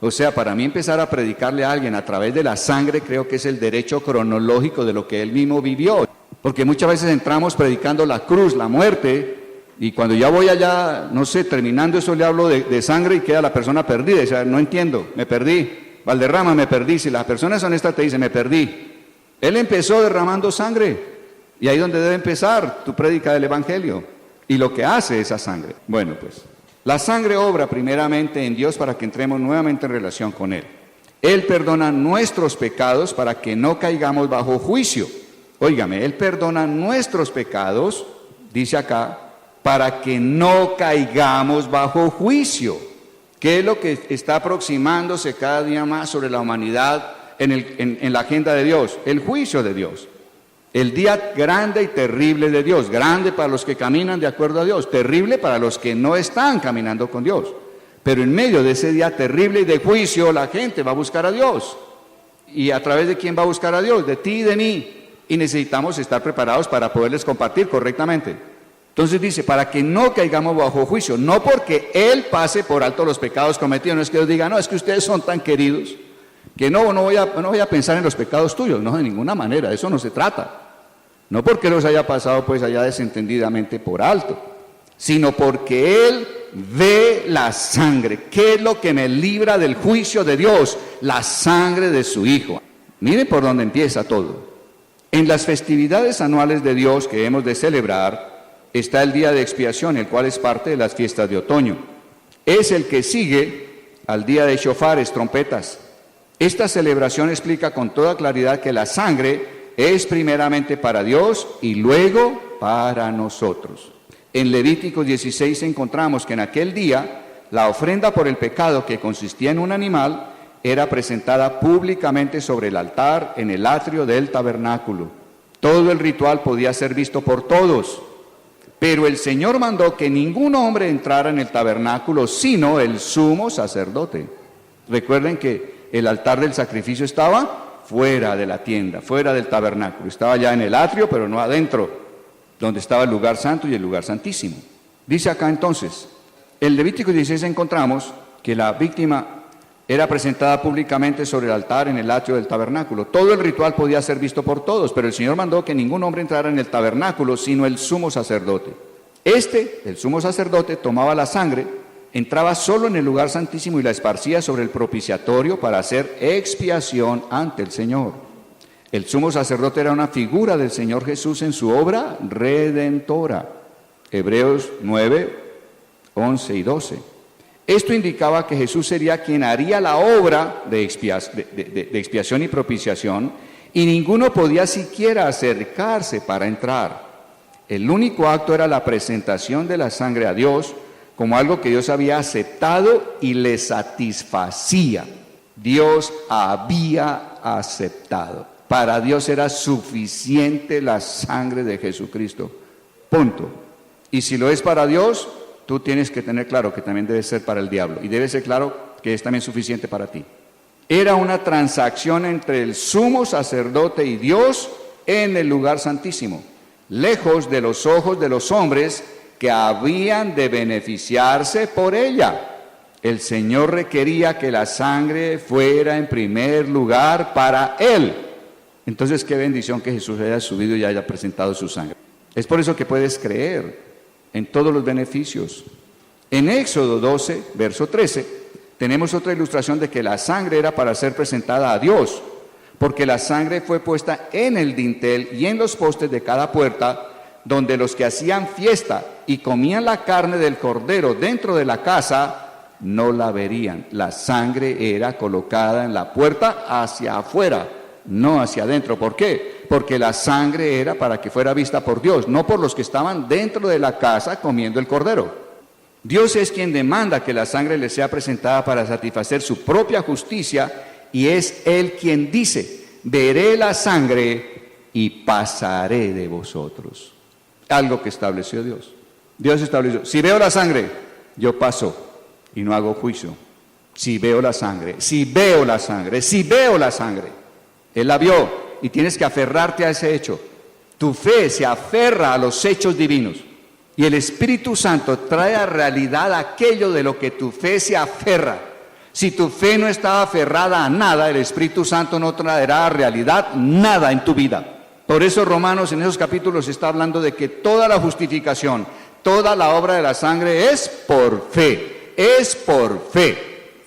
O sea, para mí empezar a predicarle a alguien a través de la sangre creo que es el derecho cronológico de lo que Él mismo vivió. Porque muchas veces entramos predicando la cruz, la muerte, y cuando ya voy allá, no sé, terminando eso le hablo de sangre y queda la persona perdida. O sea, no entiendo, me perdí. Valderrama, me perdí. Si las personas honestas te dicen, me perdí. Él empezó derramando sangre. Y ahí es donde debe empezar tu prédica del Evangelio. Y lo que hace esa sangre. Bueno, pues, la sangre obra primeramente en Dios para que entremos nuevamente en relación con Él. Él perdona nuestros pecados para que no caigamos bajo juicio. Óigame, Él perdona nuestros pecados, dice acá, para que no caigamos bajo juicio. ¿Qué es lo que está aproximándose cada día más sobre la humanidad en la agenda de Dios? El juicio de Dios. El día grande y terrible de Dios. Grande para los que caminan de acuerdo a Dios. Terrible para los que no están caminando con Dios. Pero en medio de ese día terrible y de juicio, la gente va a buscar a Dios. ¿Y a través de quién va a buscar a Dios? De ti y de mí. y necesitamos estar preparados para poderles compartir correctamente. Entonces dice, para que no caigamos bajo juicio, no porque Él pase por alto los pecados cometidos, no es que Dios diga, no, es que ustedes son tan queridos, que no voy a pensar en los pecados tuyos, no, de ninguna manera, de eso no se trata. No porque los haya pasado pues allá desentendidamente por alto, sino porque Él ve la sangre. ¿Qué es lo que me libra del juicio de Dios? La sangre de su Hijo. Miren por dónde empieza todo. En las festividades anuales de Dios que hemos de celebrar, está el día de expiación, el cual es parte de las fiestas de otoño. Es el que sigue al día de shofares, trompetas. Esta celebración explica con toda claridad que la sangre es primeramente para Dios y luego para nosotros. En Levíticos 16 encontramos que en aquel día la ofrenda por el pecado, que consistía en un animal, era presentada públicamente sobre el altar en el atrio del tabernáculo. Todo el ritual podía ser visto por todos, pero el Señor mandó que ningún hombre entrara en el tabernáculo, sino el sumo sacerdote. Recuerden que el altar del sacrificio estaba fuera de la tienda, fuera del tabernáculo. Estaba ya en el atrio, pero no adentro, donde estaba el lugar santo y el lugar santísimo. Dice acá entonces, en Levítico 16 encontramos que la víctima era presentada públicamente sobre el altar en el atrio del tabernáculo. Todo el ritual podía ser visto por todos, pero el Señor mandó que ningún hombre entrara en el tabernáculo, sino el sumo sacerdote. El sumo sacerdote, tomaba la sangre, entraba solo en el lugar santísimo y la esparcía sobre el propiciatorio para hacer expiación ante el Señor. El sumo sacerdote era una figura del Señor Jesús en su obra redentora. Hebreos 9, 11 y 12. Esto indicaba que Jesús sería quien haría la obra de expiación y propiciación, y ninguno podía siquiera acercarse para entrar. El único acto era la presentación de la sangre a Dios como algo que Dios había aceptado y le satisfacía. Dios había aceptado. Para Dios era suficiente la sangre de Jesucristo. Punto. Y si lo es para Dios, tú tienes que tener claro que también debe ser para el diablo. Y debe ser claro que es también suficiente para ti. Era una transacción entre el sumo sacerdote y Dios en el lugar santísimo, lejos de los ojos de los hombres que habían de beneficiarse por ella. El Señor requería que la sangre fuera en primer lugar para Él. Entonces, qué bendición que Jesús haya subido y haya presentado su sangre. Es por eso que puedes creer en todos los beneficios. En Éxodo 12, verso 13, tenemos otra ilustración de que la sangre era para ser presentada a Dios, porque la sangre fue puesta en el dintel y en los postes de cada puerta, donde los que hacían fiesta y comían la carne del cordero dentro de la casa, no la verían. La sangre era colocada en la puerta hacia afuera, no hacia adentro. ¿Por qué? Porque la sangre era para que fuera vista por Dios, no por los que estaban dentro de la casa comiendo el cordero. Dios es quien demanda que la sangre le sea presentada para satisfacer su propia justicia, y es Él quien dice: veré la sangre y pasaré de vosotros. Algo que estableció Dios. Dios estableció: si veo la sangre, yo paso y no hago juicio. Si veo la sangre, si veo la sangre, si veo la sangre. Él la vio. Y tienes que aferrarte a ese hecho. Tu fe se aferra a los hechos divinos. Y el Espíritu Santo trae a realidad aquello de lo que tu fe se aferra. Si tu fe no está aferrada a nada, el Espíritu Santo no traerá a realidad nada en tu vida. Por eso Romanos en esos capítulos está hablando de que toda la justificación, toda la obra de la sangre es por fe. Es por fe.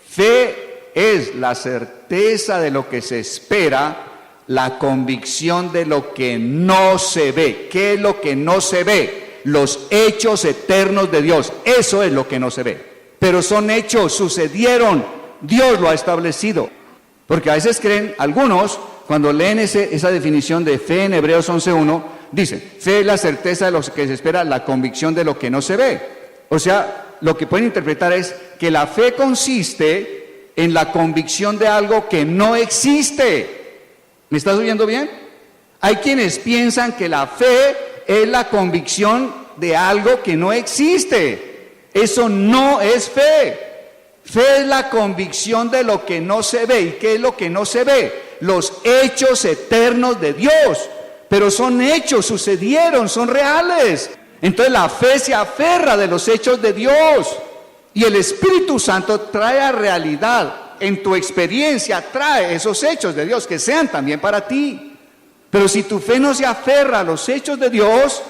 Fe es la certeza de lo que se espera, la convicción de lo que no se ve. ¿Qué es lo que no se ve? Los hechos eternos de Dios. Eso es lo que no se ve. Pero son hechos, sucedieron. Dios lo ha establecido. Porque a veces creen algunos, cuando leen esa definición de fe en Hebreos 11:1, dicen: fe es la certeza de lo que se espera, la convicción de lo que no se ve. O sea, lo que pueden interpretar es que la fe consiste en la convicción de algo que no existe. ¿Me estás oyendo bien? Hay quienes piensan que la fe es la convicción de algo que no existe. Eso no es fe. Fe es la convicción de lo que no se ve. ¿Y qué es lo que no se ve? Los hechos eternos de Dios. pero son hechos, sucedieron, son reales. Entonces la fe se aferra de los hechos de Dios. Y el Espíritu Santo trae a realidad, en tu experiencia, trae esos hechos de Dios que sean también para ti. Pero si tu fe no se aferra a los hechos de Dios,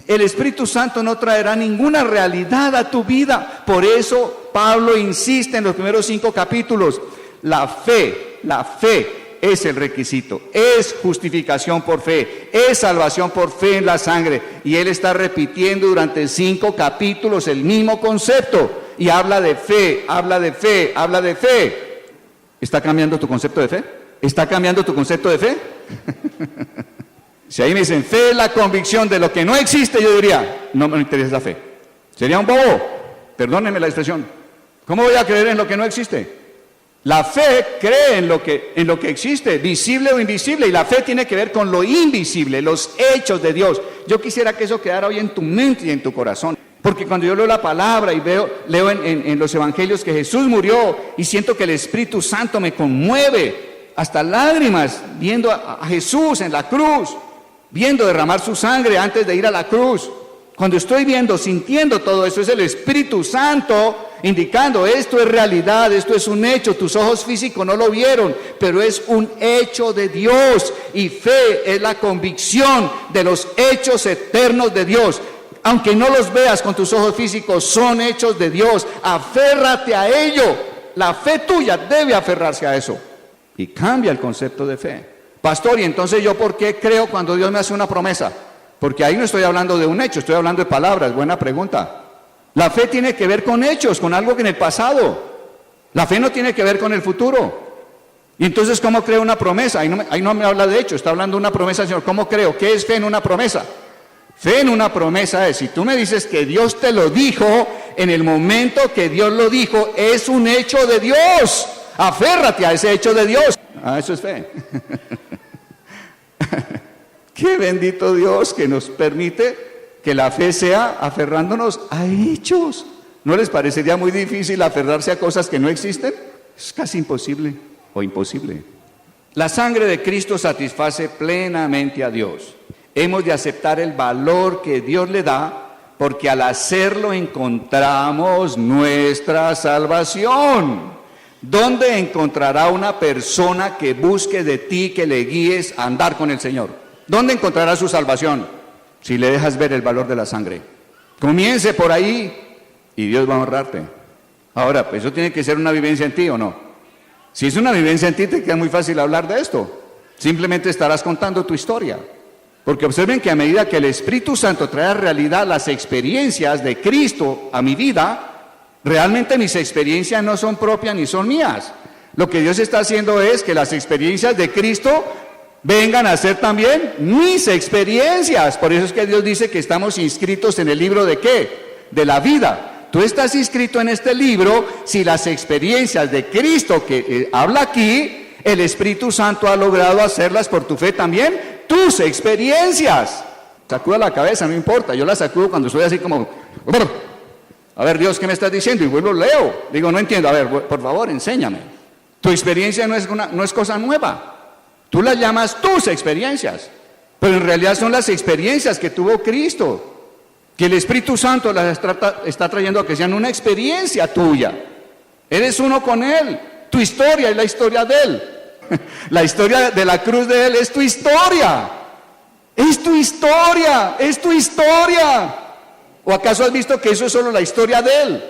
el Espíritu Santo no traerá ninguna realidad a tu vida. Por eso Pablo insiste en los primeros 5 capítulos. La fe es el requisito, es justificación por fe, es salvación por fe en la sangre. Y él está repitiendo durante 5 capítulos el mismo concepto. Y habla de fe, habla de fe, habla de fe. ¿Está cambiando tu concepto de fe? ¿Está cambiando tu concepto de fe? Si ahí me dicen, fe es la convicción de lo que no existe, yo diría, no me interesa la fe. Sería un bobo, perdónenme la expresión. ¿Cómo voy a creer en lo que no existe? La fe cree en lo que existe, visible o invisible, y la fe tiene que ver con lo invisible, los hechos de Dios. Yo quisiera que eso quedara hoy en tu mente y en tu corazón, porque cuando yo leo la palabra y leo en los evangelios que Jesús murió y siento que el Espíritu Santo me conmueve hasta lágrimas viendo a Jesús en la cruz, viendo derramar su sangre antes de ir a la cruz. Cuando estoy viendo, sintiendo todo eso, es el Espíritu Santo indicando, esto es realidad, esto es un hecho, tus ojos físicos no lo vieron, pero es un hecho de Dios. Y fe es la convicción de los hechos eternos de Dios. Aunque no los veas con tus ojos físicos, son hechos de Dios. Aférrate a ello. La fe tuya debe aferrarse a eso. Y cambia el concepto de fe. Pastor, ¿y entonces yo por qué creo cuando Dios me hace una promesa? Porque ahí no estoy hablando de un hecho, estoy hablando de palabras. Buena pregunta. La fe tiene que ver con hechos, con algo que en el pasado. La fe no tiene que ver con el futuro. Y entonces, ¿cómo creo una promesa? Ahí no me habla de hecho, está hablando de una promesa, Señor. ¿Cómo creo? ¿Qué es fe en una promesa? Fe en una promesa es, si tú me dices que Dios te lo dijo, en el momento que Dios lo dijo, es un hecho de Dios. Aférrate a ese hecho de Dios. Eso es fe. Qué bendito Dios que nos permite que la fe sea aferrándonos a hechos. ¿No les parecería muy difícil aferrarse a cosas que no existen? Es casi imposible o imposible. La sangre de Cristo satisface plenamente a Dios. Hemos de aceptar el valor que Dios le da, porque al hacerlo encontramos nuestra salvación. ¿Dónde encontrará una persona que busque de ti, que le guíes a andar con el Señor? ¿Dónde encontrará su salvación? Si le dejas ver el valor de la sangre. Comience por ahí y Dios va a honrarte. Ahora, pues eso tiene que ser una vivencia en ti, ¿o no? Si es una vivencia en ti, te queda muy fácil hablar de esto. Simplemente estarás contando tu historia. Porque observen que a medida que el Espíritu Santo trae a realidad las experiencias de Cristo a mi vida, realmente mis experiencias no son propias ni son mías. Lo que Dios está haciendo es que las experiencias de Cristo vengan a ser también mis experiencias. Por eso es que Dios dice que estamos inscritos en el libro de ¿qué? De la vida. Tú estás inscrito en este libro si las experiencias de Cristo que habla aquí, el Espíritu Santo ha logrado hacerlas por tu fe también, tus experiencias. Sacuda la cabeza, no importa, yo la sacudo cuando estoy así como, a ver Dios, ¿qué me estás diciendo? Y vuelvo, leo, digo, no entiendo, a ver, por favor, enséñame. Tu experiencia no es cosa nueva. Tú las llamas tus experiencias, pero en realidad son las experiencias que tuvo Cristo, que el Espíritu Santo las está trayendo a que sean una experiencia tuya. Eres uno con Él, tu historia es la historia de Él. La historia de la cruz de Él es tu historia. Es tu historia, es tu historia. ¿O acaso has visto que eso es solo la historia de Él?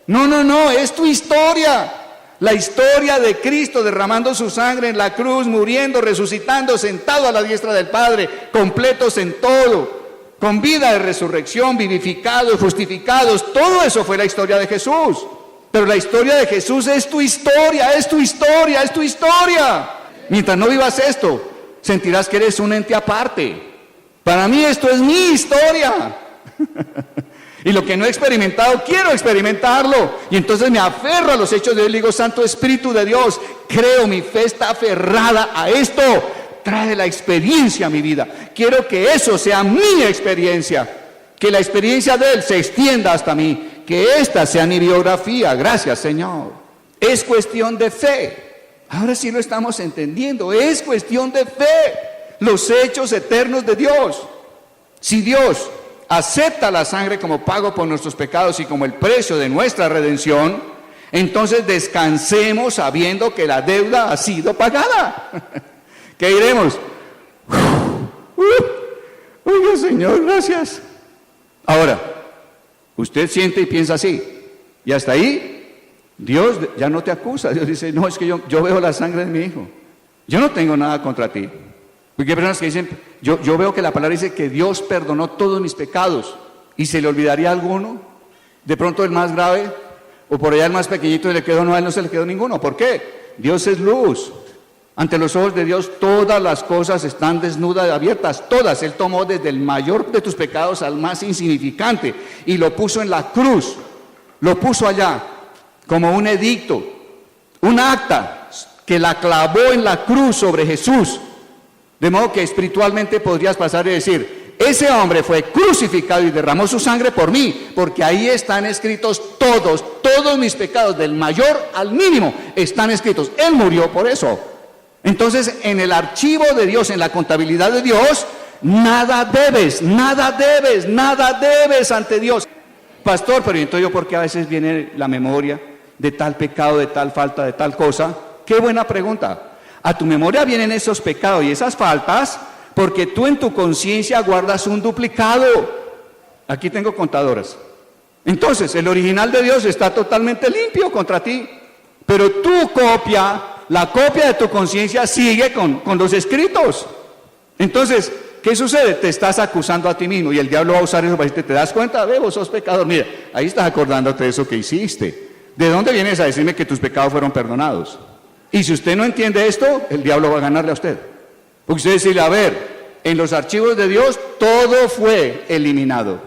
No, es tu historia. La historia de Cristo derramando su sangre en la cruz, muriendo, resucitando, sentado a la diestra del Padre, completos en todo, con vida de resurrección, vivificados, justificados. Todo eso fue la historia de Jesús. Pero la historia de Jesús es tu historia, es tu historia, es tu historia. Mientras no vivas esto, sentirás que eres un ente aparte. Para mí esto es mi historia. Y lo que no he experimentado, quiero experimentarlo. Y entonces me aferro a los hechos de Dios. Le digo, Santo Espíritu de Dios, creo, mi fe está aferrada a esto. Trae la experiencia a mi vida. Quiero que eso sea mi experiencia. Que la experiencia de Él se extienda hasta mí. Que esta sea mi biografía. Gracias, Señor. Es cuestión de fe. Ahora sí lo estamos entendiendo. Es cuestión de fe. los hechos eternos de Dios. Si Dios acepta la sangre como pago por nuestros pecados y como el precio de nuestra redención, entonces descansemos sabiendo que la deuda ha sido pagada. ¿Qué diremos? Oiga, Señor, gracias. Ahora, usted siente y piensa así, y hasta ahí Dios ya no te acusa. Dios dice, no, es que yo veo la sangre de mi hijo, yo no tengo nada contra ti. Porque hay personas que dicen, yo veo que la palabra dice que Dios perdonó todos mis pecados, y se le olvidaría alguno, de pronto el más grave, o por allá el más pequeñito le quedó, no, a él no se le quedó ninguno. ¿Por qué? Dios es luz. Ante los ojos de Dios todas las cosas están desnudas y abiertas, todas. Él tomó desde el mayor de tus pecados al más insignificante y lo puso en la cruz, lo puso allá como un edicto, un acta que la clavó en la cruz sobre Jesús, de modo que espiritualmente podrías pasar y decir, ese hombre fue crucificado y derramó su sangre por mí, porque ahí están escritos todos mis pecados, del mayor al mínimo, están escritos. Él murió por eso. Entonces, en el archivo de Dios, en la contabilidad de Dios, nada debes ante Dios. Pastor, pero entonces yo, ¿por qué a veces viene la memoria de tal pecado, de tal falta, de tal cosa? Qué buena pregunta. A tu memoria vienen esos pecados y esas faltas porque tú en tu conciencia guardas un duplicado. Aquí tengo contadoras. Entonces, el original de Dios está totalmente limpio contra ti, pero tu copia, la copia de tu conciencia sigue con los escritos. Entonces, ¿qué sucede? Te estás acusando a ti mismo y el diablo va a usar eso para decirte, ¿te das cuenta? Vos sos pecador. Mira, ahí estás acordándote de eso que hiciste. ¿De dónde vienes a decirme que tus pecados fueron perdonados? Y si usted no entiende esto, el diablo va a ganarle a usted. Porque usted dice, a ver, en los archivos de Dios todo fue eliminado.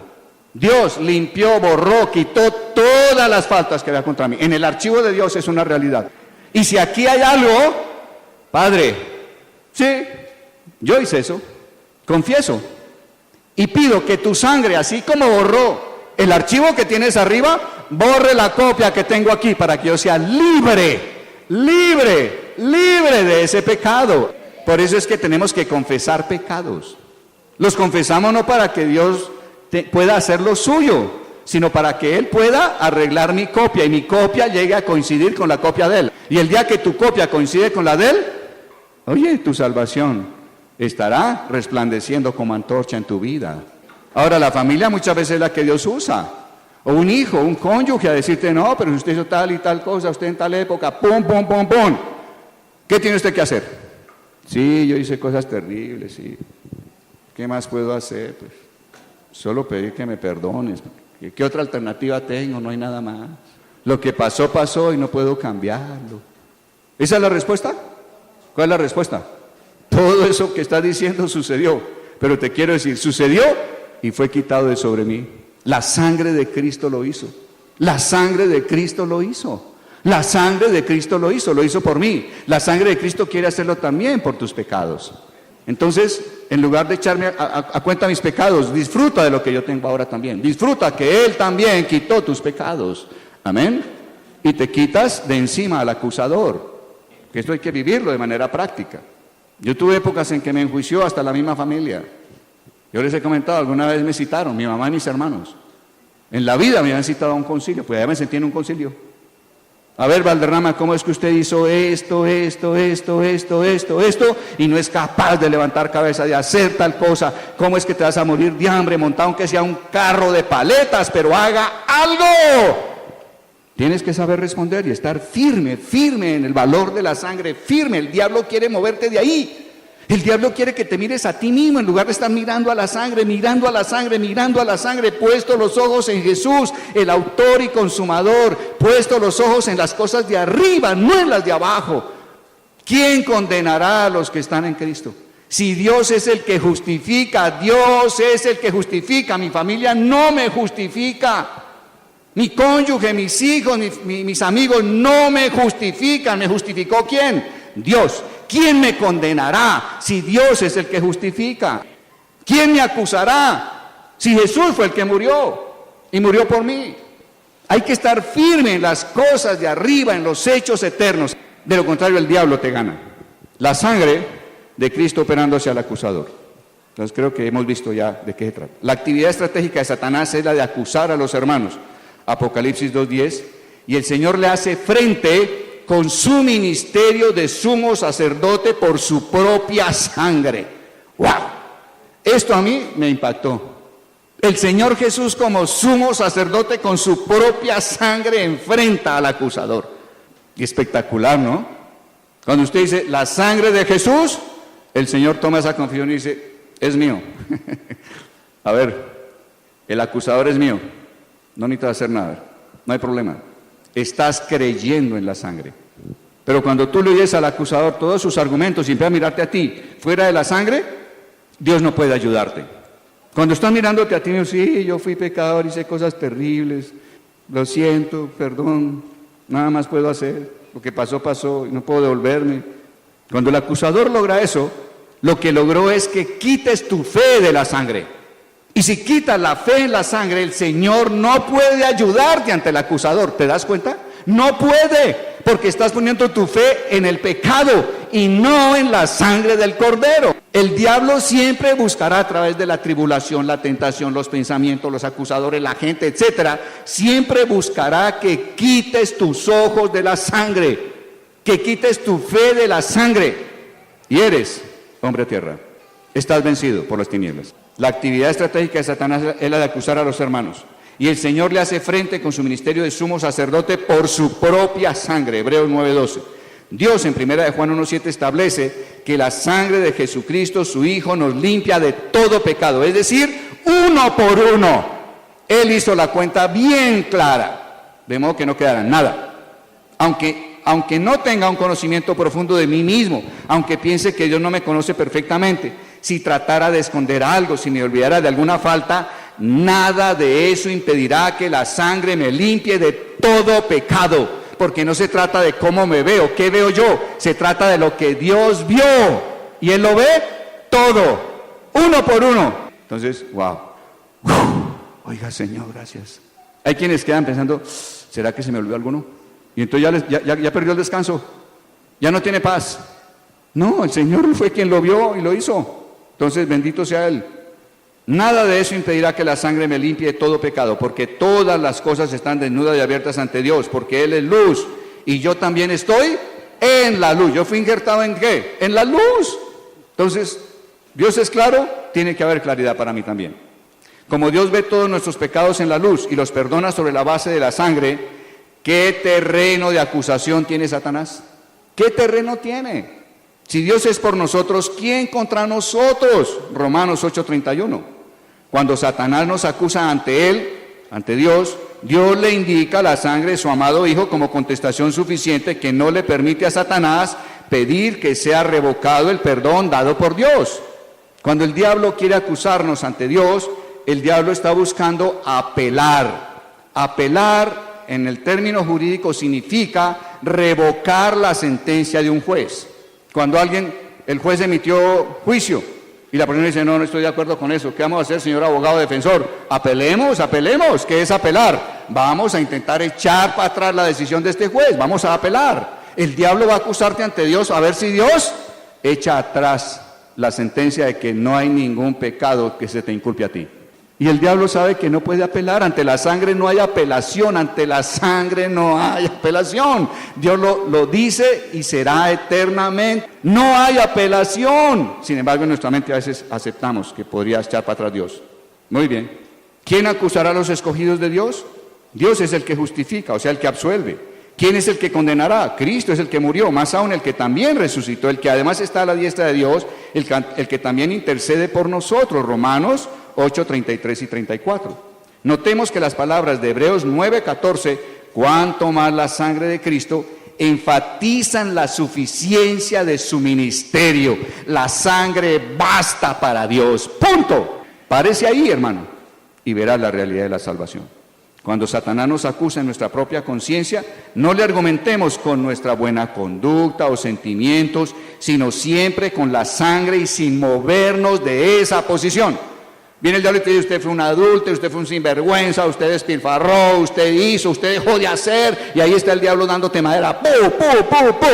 Dios limpió, borró, quitó todas las faltas que había contra mí. En el archivo de Dios es una realidad. Y si aquí hay algo, Padre, sí, yo hice eso, confieso, y pido que tu sangre, así como borró el archivo que tienes arriba, borre la copia que tengo aquí para que yo sea libre de ese pecado. Por eso es que tenemos que confesar pecados. Los confesamos no para que Dios pueda hacer lo suyo, sino para que Él pueda arreglar mi copia y mi copia llegue a coincidir con la copia de Él. Y el día que tu copia coincide con la de Él, oye, tu salvación estará resplandeciendo como antorcha en tu vida. Ahora, la familia muchas veces es la que Dios usa, o un hijo, un cónyuge, a decirte, no, pero usted hizo tal y tal cosa, usted en tal época, pum. ¿Qué tiene usted que hacer? Sí, yo hice cosas terribles, sí. ¿Qué más puedo hacer? Pues solo pedir que me perdones. ¿Qué otra alternativa tengo? No hay nada más. Lo que pasó, pasó y no puedo cambiarlo. ¿Esa es la respuesta? ¿Cuál es la respuesta? Todo eso que estás diciendo sucedió, pero te quiero decir, sucedió y fue quitado de sobre mí. La sangre de Cristo lo hizo. La sangre de Cristo lo hizo. La sangre de Cristo lo hizo por mí. La sangre de Cristo quiere hacerlo también por tus pecados. Entonces, en lugar de echarme a cuenta mis pecados, disfruta de lo que yo tengo ahora también. Disfruta que Él también quitó tus pecados. Amén. Y te quitas de encima al acusador. Que esto hay que vivirlo de manera práctica. Yo tuve épocas en que me enjuició hasta la misma familia. Yo les he comentado, alguna vez me citaron, mi mamá y mis hermanos. En la vida me habían citado a un concilio, pues ya me sentí en un concilio. A ver, Valderrama, ¿cómo es que usted hizo esto, y no es capaz de levantar cabeza, de hacer tal cosa? ¿Cómo es que te vas a morir de hambre montado aunque sea un carro de paletas, pero haga algo? Tienes que saber responder y estar firme en el valor de la sangre, firme. El diablo quiere moverte de ahí. El diablo quiere que te mires a ti mismo en lugar de estar mirando a la sangre, puesto los ojos en Jesús, el autor y consumador, puesto los ojos en las cosas de arriba, no en las de abajo. ¿Quién condenará a los que están en Cristo? Si Dios es el que justifica, mi familia no me justifica. Mi cónyuge, mis hijos, mis amigos no me justifican. ¿Me justificó quién? Dios. ¿Quién me condenará si Dios es el que justifica? ¿Quién me acusará si Jesús fue el que murió y murió por mí? Hay que estar firme en las cosas de arriba, en los hechos eternos. De lo contrario, el diablo te gana. La sangre de Cristo operando hacia el acusador. Entonces creo que hemos visto ya de qué se trata. La actividad estratégica de Satanás es la de acusar a los hermanos. Apocalipsis 2:10. Y el Señor le hace frente con su ministerio de sumo sacerdote por su propia sangre. ¡Wow! Esto a mí me impactó. El Señor Jesús como sumo sacerdote con su propia sangre enfrenta al acusador. Y espectacular, ¿no? Cuando usted dice, la sangre de Jesús, el Señor toma esa confesión y dice, es mío. A ver, el acusador es mío. No necesitas hacer nada, no hay problema. Estás creyendo en la sangre. Pero cuando tú le oyes al acusador todos sus argumentos y empieza a mirarte a ti fuera de la sangre, Dios no puede ayudarte. Cuando estás mirándote a ti, sí, yo fui pecador, hice cosas terribles, lo siento, perdón, nada más puedo hacer, lo que pasó, pasó, y no puedo devolverme. Cuando el acusador logra eso, lo que logró es que quites tu fe de la sangre. Y si quitas la fe en la sangre, el Señor no puede ayudarte ante el acusador, ¿te das cuenta? No puede, porque estás poniendo tu fe en el pecado y no en la sangre del Cordero. El diablo siempre buscará a través de la tribulación, la tentación, los pensamientos, los acusadores, la gente, etcétera. Siempre buscará que quites tus ojos de la sangre, que quites tu fe de la sangre. Y eres hombre a tierra. Estás vencido por las tinieblas. La actividad estratégica de Satanás es la de acusar a los hermanos. Y el Señor le hace frente con su ministerio de sumo sacerdote por su propia sangre. Hebreos 9:12. Dios en 1 de Juan 1:7 establece que la sangre de Jesucristo, su Hijo, nos limpia de todo pecado. Es decir, uno por uno. Él hizo la cuenta bien clara, de modo que no quedará nada. Aunque no tenga un conocimiento profundo de mí mismo, aunque piense que Dios no me conoce perfectamente, si tratara de esconder algo, si me olvidara de alguna falta, nada de eso impedirá que la sangre me limpie de todo pecado, porque no se trata de cómo me veo, qué veo yo, se trata de lo que Dios vio, y Él lo ve todo, uno por uno. Entonces, wow, oiga Señor, gracias. Hay quienes quedan pensando, ¿será que se me olvidó alguno? Y entonces ya perdió el descanso, ya no tiene paz. No, el Señor fue quien lo vio y lo hizo. Entonces, bendito sea Él. Nada de eso impedirá que la sangre me limpie de todo pecado, porque todas las cosas están desnudas y abiertas ante Dios, porque Él es luz, y yo también estoy en la luz. Yo fui injertado ¿en qué? En la luz. Entonces, Dios es claro, tiene que haber claridad para mí también. Como Dios ve todos nuestros pecados en la luz y los perdona sobre la base de la sangre, ¿qué terreno de acusación tiene Satanás? ¿Qué terreno tiene? Si Dios es por nosotros, ¿quién contra nosotros? Romanos 8:31. Cuando Satanás nos acusa ante Él, ante Dios, Dios le indica la sangre de su amado Hijo como contestación suficiente que no le permite a Satanás pedir que sea revocado el perdón dado por Dios. Cuando el diablo quiere acusarnos ante Dios, el diablo está buscando apelar. Apelar en el término jurídico significa revocar la sentencia de un juez. Cuando el juez emitió juicio y la persona dice, no estoy de acuerdo con eso, ¿qué vamos a hacer, señor abogado defensor? Apelemos, ¿qué es apelar? Vamos a intentar echar para atrás la decisión de este juez, vamos a apelar. El diablo va a acusarte ante Dios a ver si Dios echa atrás la sentencia de que no hay ningún pecado que se te inculpe a ti. Y el diablo sabe que no puede apelar, ante la sangre no hay apelación, ante la sangre no hay apelación. Dios lo dice y será eternamente. No hay apelación. Sin embargo, en nuestra mente a veces aceptamos que podría echar para atrás Dios. Muy bien. ¿Quién acusará a los escogidos de Dios? Dios es el que justifica, o sea, el que absuelve. ¿Quién es el que condenará? Cristo es el que murió, más aún el que también resucitó, el que además está a la diestra de Dios, el que también intercede por nosotros. Romanos 8, 33 y 34. Notemos que las palabras de Hebreos 9:14, cuanto más la sangre de Cristo, enfatizan la suficiencia de su ministerio. La sangre basta para Dios. Punto. Parece ahí, hermano, y verás la realidad de la salvación. Cuando Satanás nos acusa en nuestra propia conciencia, no le argumentemos con nuestra buena conducta o sentimientos, sino siempre con la sangre y sin movernos de esa posición. Viene el diablo y te dice, usted fue un adúltero, usted fue un sinvergüenza, usted despilfarró, usted hizo, usted dejó de hacer, y ahí está el diablo dándote madera, ¡pu, pu, pu, pu!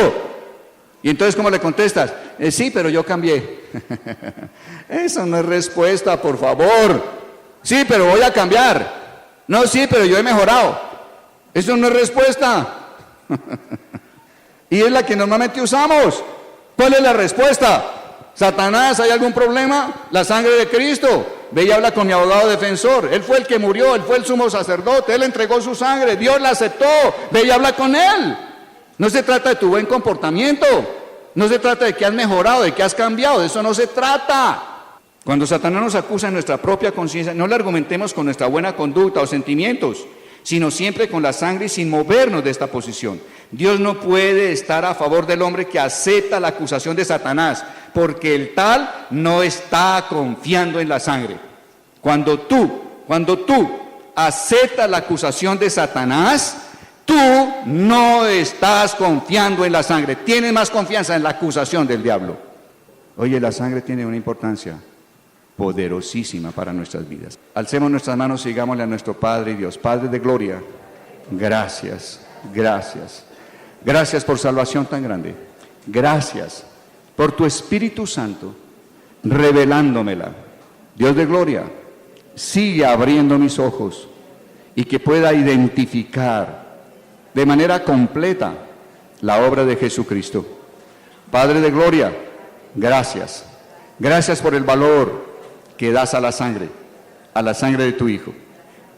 Y entonces, ¿cómo le contestas? Sí, pero yo cambié. Eso no es respuesta, por favor. Sí, pero voy a cambiar. No, sí, pero yo he mejorado. Eso no es respuesta. Y es la que normalmente usamos. ¿Cuál es la respuesta? Satanás, ¿hay algún problema? La sangre de Cristo. Ve y habla con mi abogado defensor. Él fue el que murió, él fue el sumo sacerdote, él entregó su sangre, Dios la aceptó. Ve y habla con él. No se trata de tu buen comportamiento, no se trata de que has mejorado, de que has cambiado, de eso no se trata. Cuando Satanás nos acusa en nuestra propia conciencia, no le argumentemos con nuestra buena conducta o sentimientos, sino siempre con la sangre y sin movernos de esta posición. Dios no puede estar a favor del hombre que acepta la acusación de Satanás, porque el tal no está confiando en la sangre. Cuando tú aceptas la acusación de Satanás, tú no estás confiando en la sangre, tienes más confianza en la acusación del diablo. Oye, la sangre tiene una importancia poderosísima para nuestras vidas. Alcemos nuestras manos y digámosle a nuestro Padre y Dios: Padre de gloria, gracias, gracias. Gracias por salvación tan grande. Gracias por tu Espíritu Santo revelándomela. Dios de gloria, sigue abriendo mis ojos y que pueda identificar de manera completa la obra de Jesucristo. Padre de gloria, gracias. Gracias por el valor que das a la sangre de tu Hijo.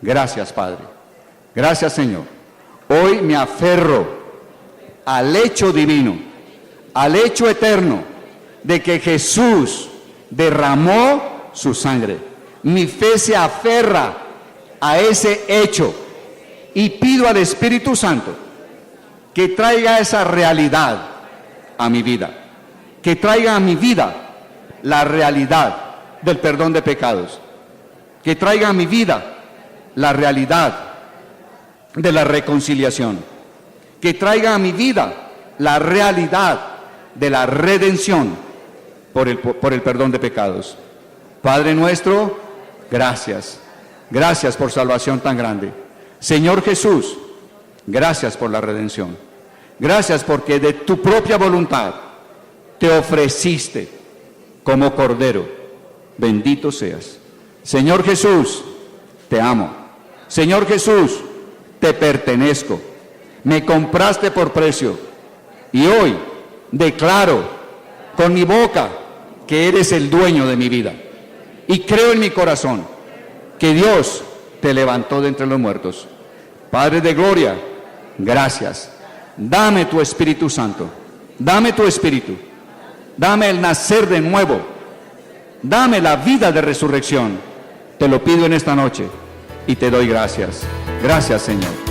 Gracias, Padre. Gracias, Señor. Hoy me aferro al hecho divino, al hecho eterno de que Jesús derramó su sangre. Mi fe se aferra a ese hecho y pido al Espíritu Santo que traiga esa realidad a mi vida, que traiga a mi vida la realidad del perdón de pecados, que traiga a mi vida la realidad de la reconciliación, que traiga a mi vida la realidad de la redención por el perdón de pecados. Padre nuestro, gracias. Gracias por salvación tan grande. Señor Jesús, gracias por la redención. Gracias porque de tu propia voluntad te ofreciste como cordero. Bendito seas. Señor Jesús, te amo. Señor Jesús, te pertenezco. Me compraste por precio y hoy declaro con mi boca que eres el dueño de mi vida y creo en mi corazón que Dios te levantó de entre los muertos. Padre de gloria, gracias. Dame tu Espíritu Santo, dame tu Espíritu, dame el nacer de nuevo, dame la vida de resurrección. Te lo pido en esta noche y te doy gracias. Gracias, Señor.